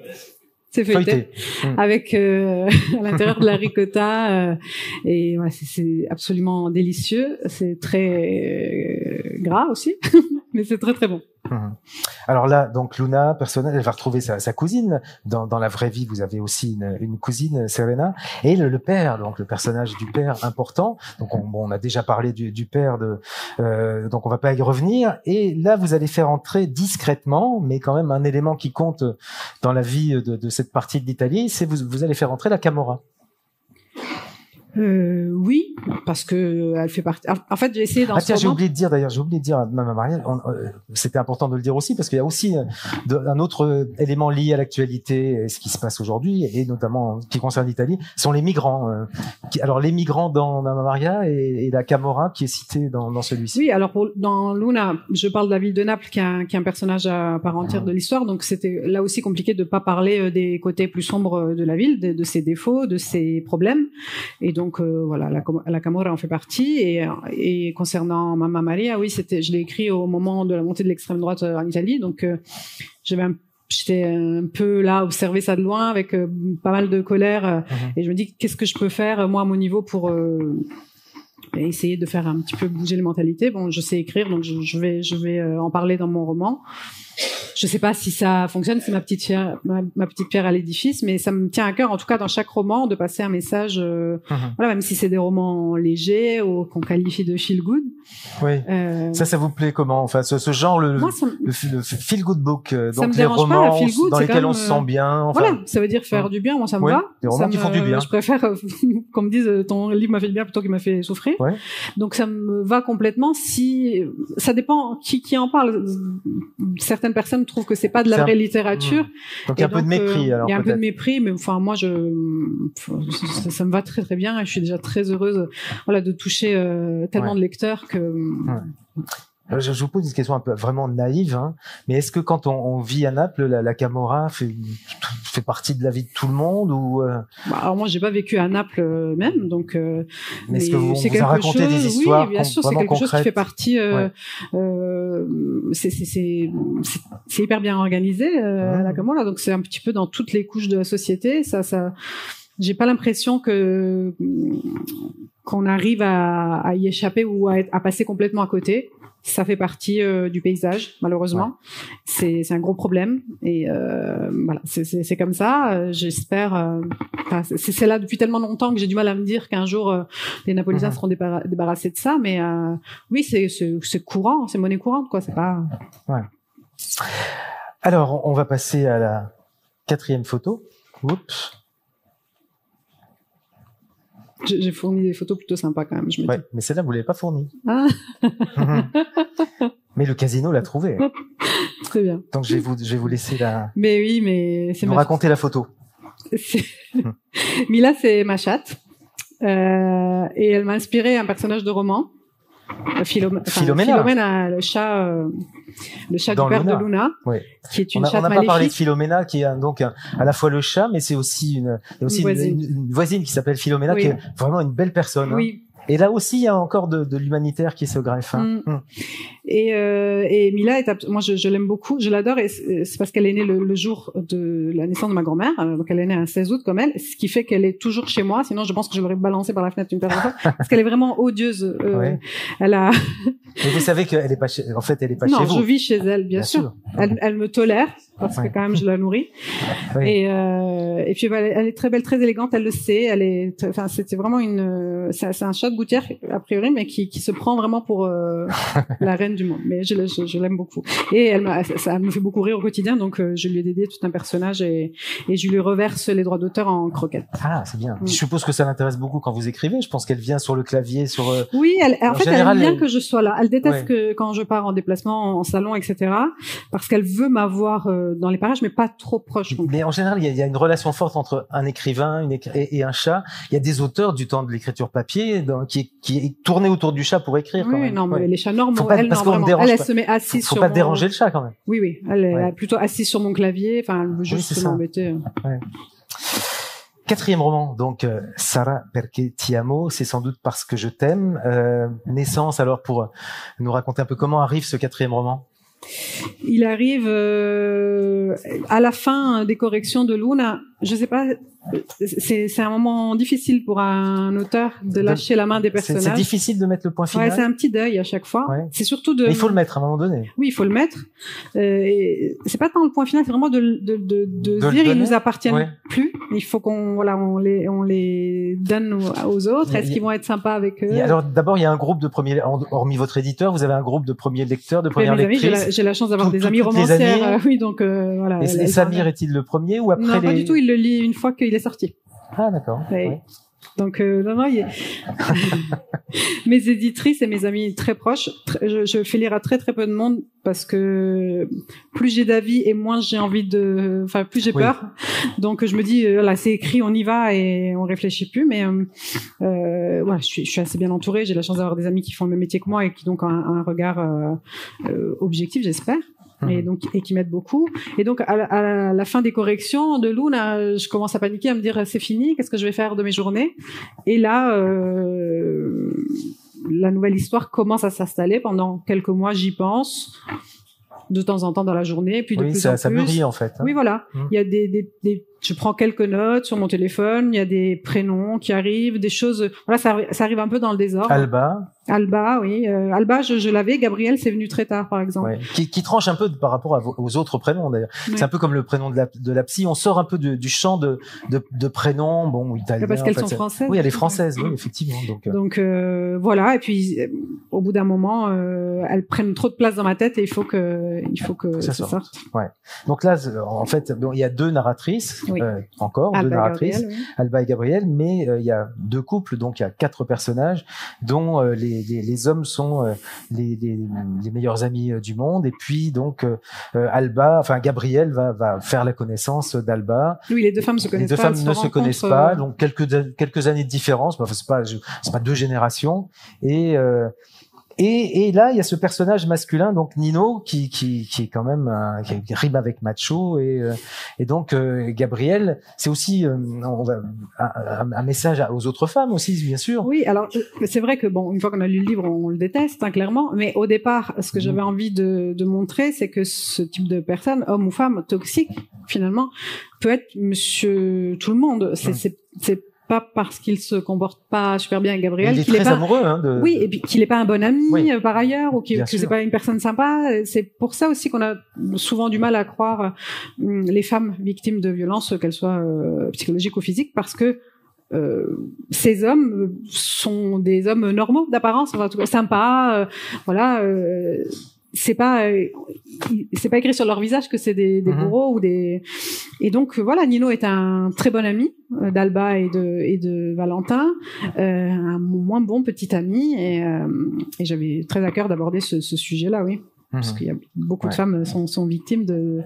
Speaker 2: C'est feuilleté. Avec à l'intérieur de la ricotta, et ouais, c'est absolument délicieux. C'est très gras aussi, mais c'est très très bon.
Speaker 1: Alors là, donc Luna, personnage, elle va retrouver sa cousine. Dans la vraie vie, vous avez aussi une cousine, Serena, et le père, donc le personnage du père important. Donc on a déjà parlé du père, donc on va pas y revenir. Et là, vous allez faire entrer discrètement, mais quand même un élément qui compte dans la vie de cette partie de l'Italie, c'est vous allez faire entrer la Camorra.
Speaker 2: Oui, parce que elle fait partie. En fait, j'ai essayé dans ce
Speaker 1: j'ai oublié de dire à Maman Marielle, c'était important de le dire aussi, parce qu'il y a aussi un autre élément lié à l'actualité et ce qui se passe aujourd'hui, et notamment qui concerne l'Italie, sont les migrants. Alors les migrants dans Maman Maria et la Camorra qui est citée dans celui-ci.
Speaker 2: Oui, alors dans Luna, je parle de la ville de Naples qui est un personnage à part entière de l'histoire, donc c'était là aussi compliqué de pas parler des côtés plus sombres de la ville, de ses défauts, de ses problèmes, et donc voilà, la Camorra en fait partie. Et concernant Mamma Maria, oui, je l'ai écrit au moment de la montée de l'extrême droite en Italie, donc j'étais un peu là, observer ça de loin avec pas mal de colère, et je me dis qu'est-ce que je peux faire moi à mon niveau pour essayer de faire un petit peu bouger les mentalités. Bon, je sais écrire, donc je vais en parler dans mon roman. Je sais pas si ça fonctionne, c'est ma petite pierre à l'édifice, mais ça me tient à cœur, en tout cas dans chaque roman, de passer un message, voilà, même si c'est des romans légers ou qu'on qualifie de feel good.
Speaker 1: Oui. Ça vous plaît comment? Enfin, ce genre, le feel good book, donc les romans dans lesquels on se sent bien. Enfin...
Speaker 2: Voilà, ça veut dire faire du bien. Moi, ça me va.
Speaker 1: Des romans qui font du bien.
Speaker 2: Je préfère qu'on me dise ton livre m'a fait du bien plutôt qu'il m'a fait souffrir. Ouais. Donc ça me va complètement. Si ça dépend qui en parle. Certaines personnes trouvent que c'est pas de la vraie littérature.
Speaker 1: Donc il y a un peu de mépris. Alors
Speaker 2: il y a un peu de mépris, mais enfin moi ça me va très très bien, et je suis déjà très heureuse, voilà, de toucher tellement de lecteurs que.
Speaker 1: Je vous pose une question un peu vraiment naïve, hein, mais est-ce que quand on vit à Naples, la Camorra fait partie de la vie de tout le monde, ou
Speaker 2: alors moi j'ai pas vécu à Naples même, donc
Speaker 1: mais est-ce que vous a raconté des histoires,
Speaker 2: oui, bien sûr, c'est quelque chose qui fait partie. C'est hyper bien organisé à la Camorra, donc c'est un petit peu dans toutes les couches de la société. Ça j'ai pas l'impression qu'on arrive à y échapper ou à passer complètement à côté. Ça fait partie du paysage, malheureusement. Ouais. C'est un gros problème et voilà, c'est comme ça. J'espère. C'est là depuis tellement longtemps que j'ai du mal à me dire qu'un jour les Napolitains seront débarrassés de ça. Mais oui, c'est courant, c'est monnaie courante, quoi. C'est pas.
Speaker 1: Ouais. Alors, on va passer à la 4e photo. Oups.
Speaker 2: J'ai fourni des photos plutôt sympas quand même.
Speaker 1: Ouais, mais celle-là, vous l'avez pas fournie.
Speaker 2: Ah.
Speaker 1: Mais le casino l'a trouvée.
Speaker 2: Très bien.
Speaker 1: Donc je vais vous laisser
Speaker 2: Mais oui, mais c'est
Speaker 1: nous raconter la photo.
Speaker 2: Mila, c'est ma chatte, et elle m'a inspiré un personnage de roman. Philomena, le chat du père
Speaker 1: Luna.
Speaker 2: de Luna,
Speaker 1: oui.
Speaker 2: Qui est une chatte
Speaker 1: maléfique. On n'a pas parlé de Philomena, qui est donc à la fois le chat, mais c'est aussi une voisine qui s'appelle Philomena, qui est vraiment une belle personne.
Speaker 2: Oui.
Speaker 1: Hein. Et là aussi, il y a encore de l'humanitaire qui se greffe. Hein.
Speaker 2: Et Mila moi je l'aime beaucoup, je l'adore, et c'est parce qu'elle est née le jour de la naissance de ma grand-mère, donc elle est née un 16 août comme elle, ce qui fait qu'elle est toujours chez moi, sinon je pense que je l'aurais balancée par la fenêtre une paire de fois, parce qu'elle est vraiment odieuse. Elle a.
Speaker 1: Et vous savez qu'elle est pas chez vous.
Speaker 2: Non, je vis chez elle, bien sûr. Elle me tolère parce que quand même je la nourris. Et puis elle est très belle, très élégante, elle le sait. C'était vraiment c'est un chat de gouttière a priori, mais qui se prend vraiment pour la reine du monde. Mais je l'aime beaucoup. Et ça me fait beaucoup rire au quotidien, donc je lui ai dédié tout un personnage et je lui reverse les droits d'auteur en croquettes.
Speaker 1: Ah, c'est bien. Je suppose que ça l'intéresse beaucoup quand vous écrivez. Je pense qu'elle vient sur le clavier,
Speaker 2: Oui, en fait, elle aime bien que je sois là. Elle déteste que quand je pars en déplacement, en salon, etc., parce qu'elle veut m'avoir dans les parages, mais pas trop proche.
Speaker 1: Mais en général, il y a une relation forte entre un écrivain et un chat. Il y a des auteurs du temps de l'écriture papier qui est tourné autour du chat pour écrire.
Speaker 2: Oui, non, mais les chats normaux, elle se met assise sur.
Speaker 1: Faut pas déranger le chat quand même.
Speaker 2: Oui, elle est plutôt assise sur mon clavier. Enfin, elle veut juste m'embêter.
Speaker 1: Ouais. 4e roman, donc Sara perché ti amo, c'est sans doute parce que je t'aime. Naissance, alors pour nous raconter un peu comment arrive ce 4e roman.
Speaker 2: Il arrive à la fin des corrections de Luna. Je sais pas, c'est un moment difficile pour un auteur de lâcher la main des personnages.
Speaker 1: C'est difficile de mettre le point final.
Speaker 2: Ouais, c'est un petit deuil à chaque fois.
Speaker 1: Ouais.
Speaker 2: C'est surtout
Speaker 1: Mais il faut le mettre à un moment donné.
Speaker 2: Oui, il faut le mettre. C'est pas tant le point final, c'est vraiment de dire ils nous appartiennent plus. Il faut qu'on les donne aux autres. Est-ce qu'ils vont être sympas avec eux?
Speaker 1: Alors d'abord, il y a un groupe de premiers, hormis votre éditeur, vous avez un groupe de premiers lecteurs, de premières lectrices.
Speaker 2: J'ai la chance d'avoir des amis romancières. Oui, donc voilà.
Speaker 1: Et Samir est-il le premier ou après?
Speaker 2: Non, pas du tout. Il le lit une fois qu'il est sorti.
Speaker 1: Ah, d'accord.
Speaker 2: Ouais. Donc non, mes éditrices et mes amis très proches, je fais lire à très très peu de monde parce que plus j'ai d'avis et moins j'ai envie plus j'ai peur. Donc je me dis là c'est écrit, on y va et on réfléchit plus. Mais voilà, je suis assez bien entourée. J'ai la chance d'avoir des amis qui font le même métier que moi et qui donc ont un regard objectif, j'espère. Et qui m'aident beaucoup. Et donc à la fin des corrections de Luna, je commence à paniquer, à me dire c'est fini, qu'est-ce que je vais faire de mes journées? Et là la nouvelle histoire commence à s'installer. Pendant quelques mois, j'y pense de temps en temps dans la journée, puis de plus en plus.
Speaker 1: Ça mûrit en fait. Hein.
Speaker 2: Oui, voilà. Il y a je prends quelques notes sur mon téléphone, il y a des prénoms qui arrivent, des choses. Voilà, ça arrive un peu dans le désordre. Alba, oui. Alba, je l'avais. Gabriel, c'est venu très tard, par exemple.
Speaker 1: Ouais. Qui tranche un peu par rapport aux autres prénoms, d'ailleurs. Ouais. C'est un peu comme le prénom de la psy. On sort un peu du champ de prénoms, italiens.
Speaker 2: Parce qu'elles sont françaises.
Speaker 1: Oui, elle est française, oui, effectivement. Donc
Speaker 2: voilà. Et puis, au bout d'un moment, elles prennent trop de place dans ma tête et il faut que ça sorte.
Speaker 1: Ouais. Donc là, en fait, il y a 2 narratrices. Oui. Encore Alba 2 narratrices, Gabriel, Alba et Gabriel, mais il y a 2 couples, donc il y a 4 personnages, dont les hommes sont les meilleurs amis du monde, et puis donc Gabriel va faire la connaissance d'Alba.
Speaker 2: Oui, les 2 femmes se connaissent pas.
Speaker 1: Les 2 femmes ne se connaissent pas, donc quelques années de différence, c'est pas 2 générations, et Et là, il y a ce personnage masculin, donc Nino, qui est quand même qui rime avec macho, et donc Gabriel, c'est aussi un message aux autres femmes aussi, bien sûr.
Speaker 2: Oui, alors c'est vrai que bon, une fois qu'on a lu le livre, on le déteste, hein, clairement. Mais au départ, ce que j'avais envie de montrer, c'est que ce type de personne, homme ou femme, toxique, finalement, peut être Monsieur tout le monde. C'est pas parce qu'il se comporte pas super bien avec Gabriel
Speaker 1: qu'il est très amoureux, hein,
Speaker 2: oui, et puis qu'il est pas un bon ami,
Speaker 1: oui,
Speaker 2: par ailleurs, ou que c'est pas une personne sympa. C'est pour ça aussi qu'on a souvent du mal à croire les femmes victimes de violences, qu'elles soient psychologiques ou physiques, parce que ces hommes sont des hommes normaux d'apparence, enfin, en tout cas sympas, voilà. C'est pas écrit sur leur visage que c'est des bourreaux ou des. Et donc voilà, Nino est un très bon ami d'Alba et de Valentin, un moins bon petit ami, et j'avais très à cœur d'aborder ce sujet-là, oui. Parce qu'il y a beaucoup de femmes sont victimes de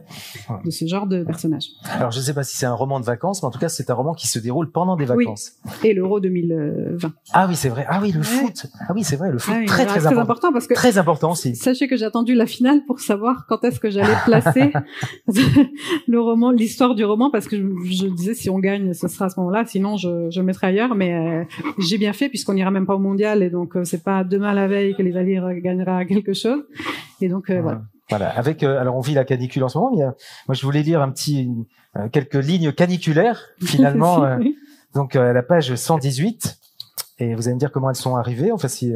Speaker 2: ce genre de personnages.
Speaker 1: Alors je ne sais pas si c'est un roman de vacances, mais en tout cas c'est un roman qui se déroule pendant des vacances.
Speaker 2: Oui. Et l'Euro 2020.
Speaker 1: Ah oui, c'est vrai. Ah oui, le foot. Ah oui, c'est vrai, le foot très important
Speaker 2: parce que
Speaker 1: très important aussi.
Speaker 2: Sachez que j'ai attendu la finale pour savoir quand est-ce que j'allais placer le roman, l'histoire du roman, parce que je disais si on gagne, ce sera à ce moment-là, sinon je le mettrai ailleurs. Mais j'ai bien fait puisqu'on n'ira même pas au mondial, et donc c'est pas demain la veille que les Alliés gagnera quelque chose. Et donc voilà.
Speaker 1: Voilà. Avec alors on vit la canicule en ce moment. Mais, moi je voulais lire quelques lignes caniculaires finalement.
Speaker 2: Oui.
Speaker 1: Donc à la page 118. Et vous allez me dire comment elles sont arrivées. Enfin, si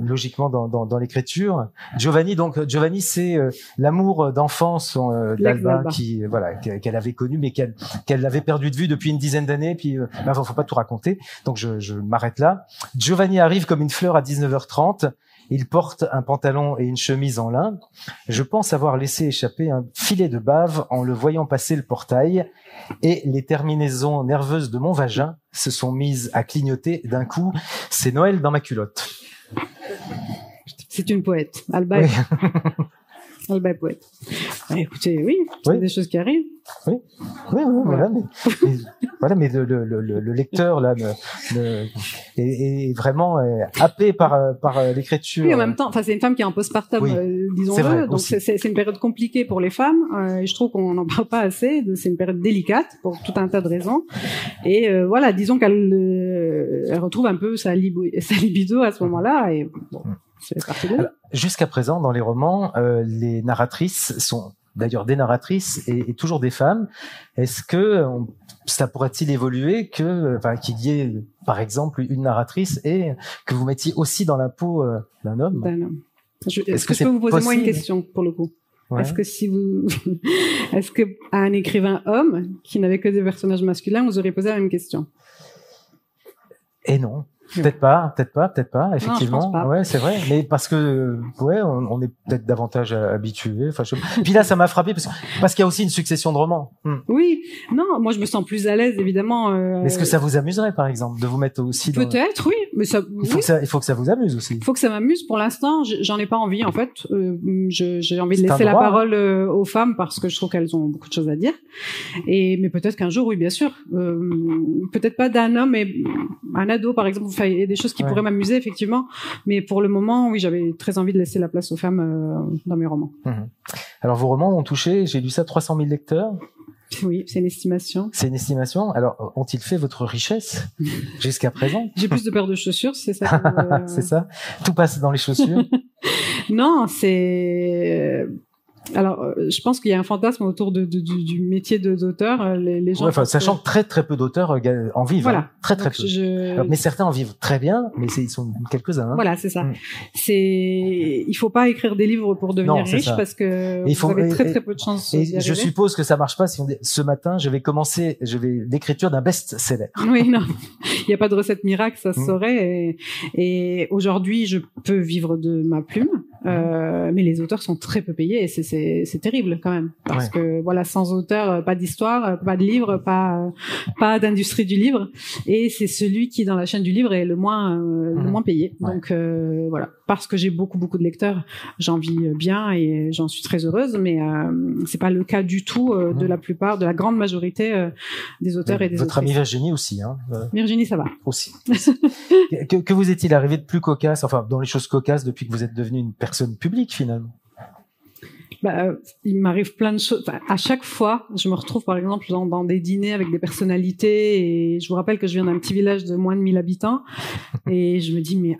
Speaker 1: logiquement dans l'écriture, Giovanni, c'est l'amour d'enfance d'Alba qu'elle avait connu, mais qu'elle avait perdu de vue depuis une dizaine d'années. Puis, faut pas tout raconter. Donc je m'arrête là. Giovanni arrive comme une fleur à 19h30. Il porte un pantalon et une chemise en lin. Je pense avoir laissé échapper un filet de bave en le voyant passer le portail, et les terminaisons nerveuses de mon vagin se sont mises à clignoter d'un coup. C'est Noël dans ma culotte.
Speaker 2: C'est une poète. Alba est poète. Écoutez, oui, c'est des choses qui arrivent.
Speaker 1: Oui, voilà. Mais le lecteur là est vraiment happé par l'écriture.
Speaker 2: Oui, en même temps, enfin c'est une femme qui est en postpartum, disons-le. Donc c'est une période compliquée pour les femmes. Et je trouve qu'on n'en parle pas assez. C'est une période délicate pour tout un tas de raisons. Et voilà, disons qu'elle retrouve un peu sa libido à ce moment-là. Et bon, c'est parti de là.
Speaker 1: Jusqu'à présent, dans les romans, les narratrices sont d'ailleurs des narratrices et toujours des femmes. Est-ce que ça pourrait-il évoluer qu'il y ait par exemple une narratrice et que vous mettiez aussi dans la peau d'un homme?
Speaker 2: Est-ce que je peux vous poser moi une question pour le coup? Ouais. Est-ce que à un écrivain homme qui n'avait que des personnages masculins, vous auriez posé la même question?
Speaker 1: Et non. Peut-être pas, effectivement.
Speaker 2: Non, je pense pas.
Speaker 1: Ouais, c'est vrai. Mais parce que, on est peut-être davantage habitués. Enfin, Puis là, ça m'a frappé parce qu'il y a aussi une succession de romans.
Speaker 2: Oui. Non, moi, je me sens plus à l'aise, évidemment.
Speaker 1: Mais est-ce que ça vous amuserait, par exemple, de vous mettre aussi dans...
Speaker 2: Peut-être, oui. Mais ça,
Speaker 1: il faut que ça vous amuse aussi.
Speaker 2: Il faut que ça m'amuse. Pour l'instant, j'en ai pas envie, en fait. J'ai envie de laisser la parole aux femmes parce que je trouve qu'elles ont beaucoup de choses à dire. Mais peut-être qu'un jour, oui, bien sûr. Peut-être pas d'un homme, mais un ado, par exemple. Enfin, il y a des choses qui pourraient m'amuser, effectivement. Mais pour le moment, oui, j'avais très envie de laisser la place aux femmes dans mes romans.
Speaker 1: Alors, vos romans ont touché, j'ai lu ça, 300 000 lecteurs.
Speaker 2: Oui, c'est une estimation.
Speaker 1: C'est une estimation. Alors, ont-ils fait votre richesse jusqu'à présent?
Speaker 2: J'ai plus de paires de chaussures, c'est ça.
Speaker 1: C'est ça. Tout passe dans les chaussures.
Speaker 2: Non, c'est... Alors, je pense qu'il y a un fantasme autour du métier d'auteur. Les gens.
Speaker 1: Sachant que très peu d'auteurs en vivent.
Speaker 2: Voilà.
Speaker 1: Très peu. Alors, mais certains en vivent très bien, mais ils sont quelques-uns. Hein.
Speaker 2: Voilà, c'est ça. Il faut pas écrire des livres pour devenir riche parce que vous avez très peu de chances d'y arriver.
Speaker 1: Je suppose que ça marche pas si on dit, ce matin, je vais l'écriture d'un best-seller.
Speaker 2: Oui, non. Il n'y a pas de recette miracle, ça se saurait. Et aujourd'hui, je peux vivre de ma plume. mais les auteurs sont très peu payés et c'est terrible quand même parce que voilà, sans auteur, pas d'histoire, pas de livre, pas d'industrie du livre, et c'est celui qui dans la chaîne du livre est le moins payé. Donc voilà, parce que j'ai beaucoup de lecteurs, j'en vis bien et j'en suis très heureuse, mais c'est pas le cas du tout de la plupart, de la grande majorité des auteurs et des autrices.
Speaker 1: Votre amie Virginie aussi, hein.
Speaker 2: Virginie, ça va.
Speaker 1: Aussi. que vous est-il arrivé de plus cocasse, enfin dans les choses cocasses depuis que vous êtes devenue une personne publique finalement?
Speaker 2: Il m'arrive plein de choses. Enfin, à chaque fois, je me retrouve par exemple dans des dîners avec des personnalités, et je vous rappelle que je viens d'un petit village de moins de 1000 habitants, et je me dis mais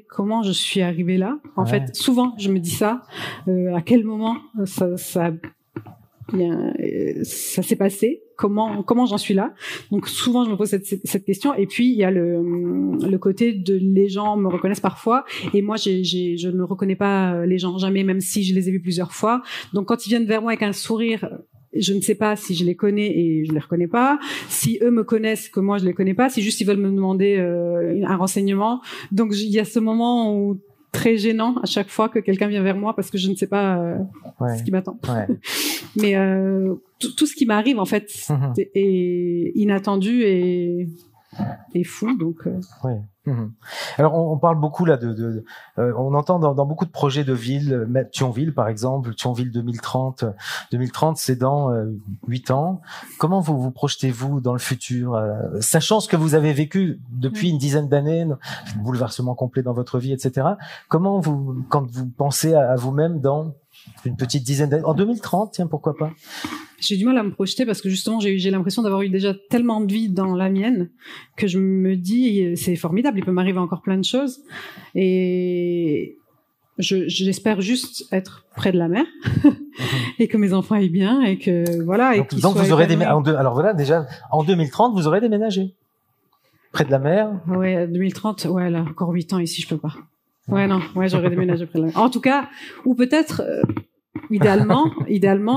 Speaker 2: comment je suis arrivée là? En fait, souvent je me dis ça. À quel moment ça s'est passé? Comment j'en suis là? Donc souvent je me pose cette question, et puis il y a le côté de les gens me reconnaissent parfois, et moi je ne reconnais pas les gens jamais, même si je les ai vus plusieurs fois. Donc quand ils viennent vers moi avec un sourire, je ne sais pas si je les connais et je les reconnais pas, si eux me connaissent que moi je les connais pas, si juste ils veulent me demander un renseignement. Donc il y a ce moment où très gênant à chaque fois que quelqu'un vient vers moi parce que je ne sais pas ce qui m'attend. Mais tout ce qui m'arrive en fait est inattendu et fou, donc.
Speaker 1: Alors on parle beaucoup là on entend dans beaucoup de projets de ville, Thionville par exemple, Thionville 2030 c'est dans 8 ans. Comment vous projetez-vous dans le futur, sachant ce que vous avez vécu depuis une dizaine d'années, bouleversement complet dans votre vie, etc. Comment quand vous pensez à vous-même dans une petite dizaine d'années, en 2030, tiens, pourquoi pas?
Speaker 2: J'ai du mal à me projeter parce que justement j'ai l'impression d'avoir eu déjà tellement de vie dans la mienne que je me dis c'est formidable, il peut m'arriver encore plein de choses, et j'espère juste être près de la mer et que mes enfants aillent bien et que voilà.
Speaker 1: Donc vous aurez alors voilà, déjà en 2030 vous aurez déménagé près de la mer.
Speaker 2: Ouais, 2030, ouais, là encore 8 ans ici, je peux pas. J'aurais déménagé près de la mer. En tout cas, ou peut-être idéalement,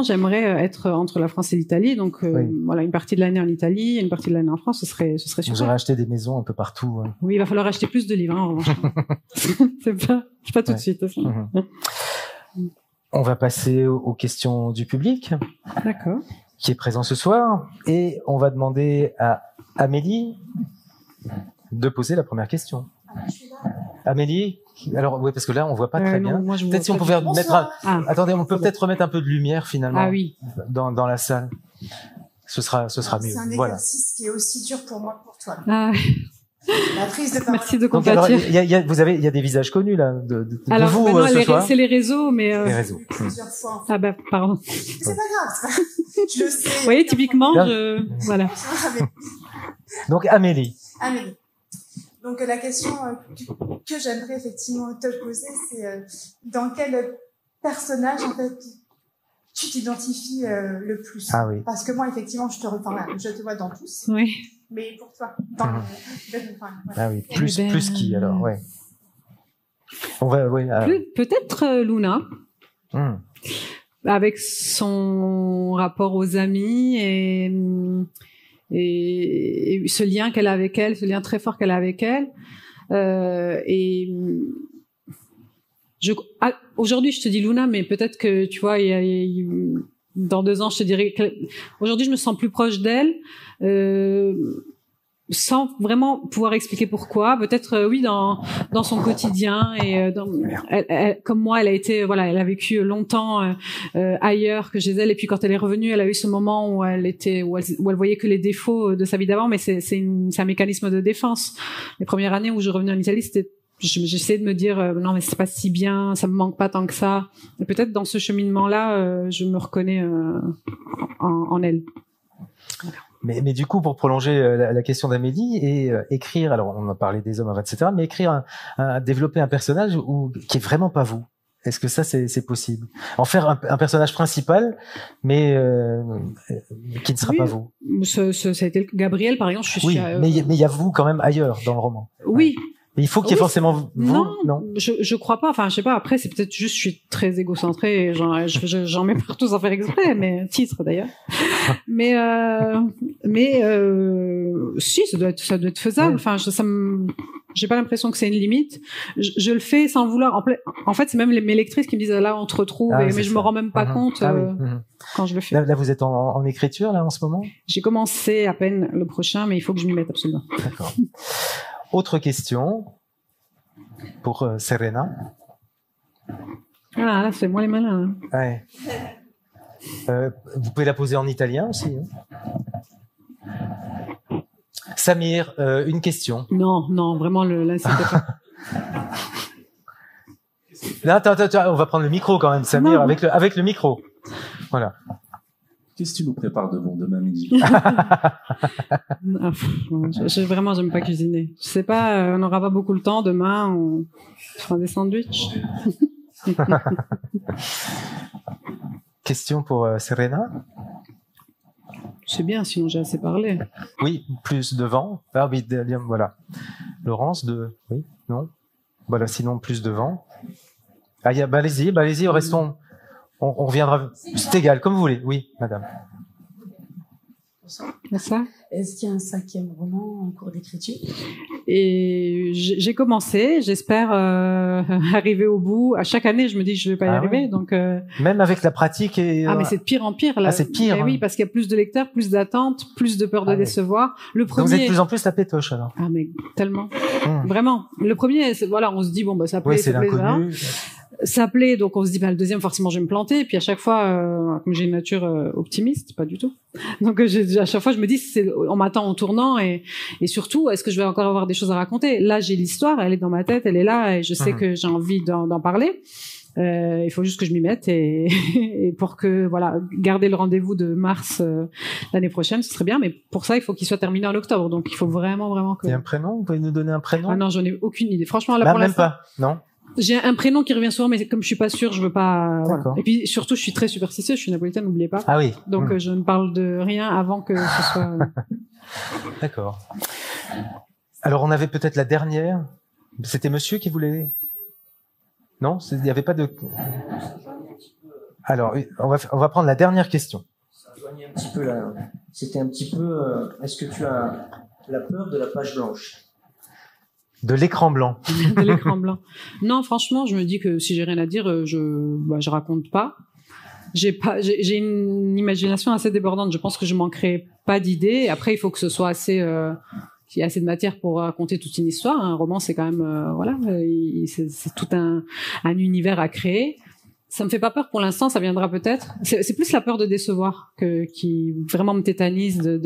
Speaker 2: j'aimerais être entre la France et l'Italie. Donc voilà, une partie de l'année en Italie, une partie de l'année en France, ce serait super.
Speaker 1: Vous aurez acheté des maisons un peu partout.
Speaker 2: Oui, il va falloir acheter plus de livres, en revanche. c'est pas tout de suite.
Speaker 1: On va passer aux questions du public.
Speaker 2: D'accord.
Speaker 1: Qui est présent ce soir, et on va demander à Amélie de poser la première question.
Speaker 3: Je suis là.
Speaker 1: Amélie, alors oui, parce que là on voit pas très bien. Peut-être si on pouvait mettre attendez, on peut peut-être remettre un peu de lumière finalement dans la salle. Ce sera mieux.
Speaker 3: C'est un exercice qui est aussi dur pour moi que pour toi. La prise de parole.
Speaker 2: Merci de compatir.
Speaker 1: Il y a des visages connus là de
Speaker 2: alors,
Speaker 1: vous ce soir.
Speaker 2: C'est les réseaux, mais
Speaker 1: les réseaux.
Speaker 3: Plusieurs fois.
Speaker 2: Pardon.
Speaker 3: C'est pas grave. Je le sais.
Speaker 2: Vous voyez, typiquement, voilà.
Speaker 1: Donc Amélie.
Speaker 3: Donc la question que j'aimerais effectivement te poser, c'est dans quel personnage en fait tu t'identifies le plus?
Speaker 1: Ah oui.
Speaker 3: Parce que moi effectivement je te vois dans tous.
Speaker 2: Oui.
Speaker 3: Mais pour toi,
Speaker 1: Ah oui, plus qui alors, ouais. On va
Speaker 2: peut-être Luna. Avec son rapport aux amis et ce lien qu'elle a avec elle, ce lien très fort qu'elle a avec elle. Aujourd'hui, je te dis Luna, mais peut-être que, tu vois, dans 2 ans, je te dirais aujourd'hui, je me sens plus proche d'elle, sans vraiment pouvoir expliquer pourquoi. Peut-être oui, dans son quotidien, et elle, comme moi, elle a été elle a vécu longtemps ailleurs que chez elle, et puis quand elle est revenue, elle a eu ce moment où elle voyait que les défauts de sa vie d'avant, mais c'est un mécanisme de défense. Les premières années où je revenais en Italie, j'essayais de me dire non, mais c'est pas si bien, ça me manque pas tant que ça. Et peut-être dans ce cheminement-là, je me reconnais en elle. Voilà.
Speaker 1: Mais du coup, pour prolonger la question d'Amélie, et écrire, alors on a parlé des hommes, etc., mais écrire développer un personnage qui est vraiment pas vous. Est-ce que ça c'est possible? En faire un personnage principal, mais qui ne sera pas vous.
Speaker 2: Ça a été Gabriel, par exemple.
Speaker 1: Mais il y a vous quand même ailleurs dans le roman.
Speaker 2: Oui.
Speaker 1: Mais il faut qu'il y ait forcément vous. Non.
Speaker 2: Je crois pas. Enfin, je sais pas. Après, c'est peut-être juste, je suis très égocentrée et j'en mets partout sans faire exprès, mais titre d'ailleurs. mais si, ça doit être faisable. Enfin, J'ai pas l'impression que c'est une limite. Je le fais sans le vouloir. En fait, c'est même mes lectrices qui me disent là on te retrouve, mais je me rends même pas compte quand je le fais.
Speaker 1: Là, vous êtes en écriture là en ce moment? J'ai
Speaker 2: commencé à peine le prochain, mais il faut que je m'y mette absolument.
Speaker 1: D'accord. Autre question pour Serena.
Speaker 2: Ah là, c'est moi les malins. Hein.
Speaker 1: Ouais. Vous pouvez la poser en italien aussi. Hein. Samir, une question.
Speaker 2: Non, vraiment, l'incitez pas.
Speaker 1: Non, attends, on va prendre le micro quand même, Samir, avec le micro. Voilà.
Speaker 4: Qu'est-ce que tu nous prépares demain midi?
Speaker 2: Vraiment, j'aime pas cuisiner. Je sais pas, on n'aura pas beaucoup le temps. Demain, on fera des sandwichs.
Speaker 1: Question pour Serena.
Speaker 2: C'est bien, sinon j'ai assez parlé.
Speaker 1: Oui, plus de vent. Ah oui, voilà. Laurence, oui, non. Voilà, sinon plus de vent. Ah, allez-y, restons. On reviendra. C'est égal, comme vous voulez. Oui, madame.
Speaker 2: Ça.
Speaker 5: Est-ce qu'il y a un 5e roman en cours d'écriture?
Speaker 2: Et j'ai commencé, j'espère arriver au bout. À chaque année, je me dis que je vais pas y arriver.
Speaker 1: Oui.
Speaker 2: Donc
Speaker 1: même avec la pratique et
Speaker 2: mais c'est de pire en pire là.
Speaker 1: Ah, c'est pire.
Speaker 2: Oui, parce qu'il y a plus de lecteurs, plus d'attentes, plus de peur de décevoir. Le premier.
Speaker 1: Donc vous êtes de plus en plus la pétoche alors.
Speaker 2: Ah mais tellement. Vraiment. Le premier, voilà, on se dit bon ça plaît,
Speaker 1: oui, c'est l'inconnu.
Speaker 2: Ça plaît, donc on se dit le deuxième forcément je vais me planter. Et puis à chaque fois, comme j'ai une nature optimiste, pas du tout. Donc à chaque fois je me dis on m'attend en tournant et surtout est-ce que je vais encore avoir des choses à raconter. Là j'ai l'histoire, elle est dans ma tête, elle est là et je sais que j'ai envie d'en parler. Il faut juste que je m'y mette et pour que garder le rendez-vous de mars l'année prochaine, ce serait bien. Mais pour ça il faut qu'il soit terminé en octobre. Donc il faut vraiment que.
Speaker 1: Il y a un prénom, vous pouvez nous donner un prénom?
Speaker 2: Ah non, j'en ai aucune idée. Franchement là pour
Speaker 1: même
Speaker 2: l'instant.
Speaker 1: Pas, non.
Speaker 2: J'ai un prénom qui revient souvent, mais comme je suis pas sûre, je veux pas.
Speaker 1: Voilà.
Speaker 2: Et puis surtout, je suis très superstitieuse. Je suis napolitaine, n'oubliez pas.
Speaker 1: Ah oui.
Speaker 2: Donc je ne parle de rien avant que ce soit.
Speaker 1: D'accord. Alors on avait peut-être la dernière. C'était monsieur qui voulait. Non, il n'y avait pas de. Alors on va prendre la dernière question.
Speaker 6: Ça rejoignait un petit peu là. C'était un petit peu. Est-ce que tu as la peur de la page blanche?
Speaker 1: De l'écran blanc.
Speaker 2: De l'écran blanc. Non, franchement, je me dis que si j'ai rien à dire, je raconte pas. J'ai une imagination assez débordante. Je pense que je manquerai pas d'idées. Après, il faut que ce soit assez, qu'il y ait assez de matière pour raconter toute une histoire. Un roman, c'est quand même, c'est tout un univers à créer. Ça me fait pas peur pour l'instant, ça viendra peut-être. C'est plus la peur de décevoir qui vraiment me tétanise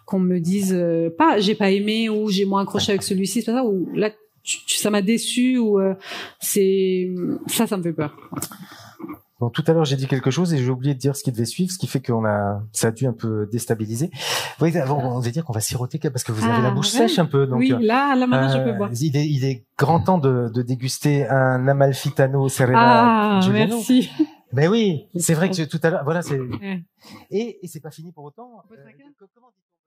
Speaker 2: qu'on me dise pas j'ai pas aimé ou j'ai moins accroché avec celui-ci, c'est pas ça, ou là ça m'a déçu ou c'est ça me fait peur.
Speaker 1: Bon, tout à l'heure j'ai dit quelque chose et j'ai oublié de dire ce qui devait suivre, ce qui fait ça a dû un peu déstabiliser. Vous voyez, on va dire qu'on va siroter parce que vous avez la bouche sèche un peu. Donc,
Speaker 2: oui, là maintenant je peux boire.
Speaker 1: Il est grand temps de déguster un Amalfitano Serena.
Speaker 2: Ah, merci.
Speaker 1: Mais oui, c'est vrai que tout à l'heure, voilà, c'est et c'est pas fini pour autant. Comment dit-on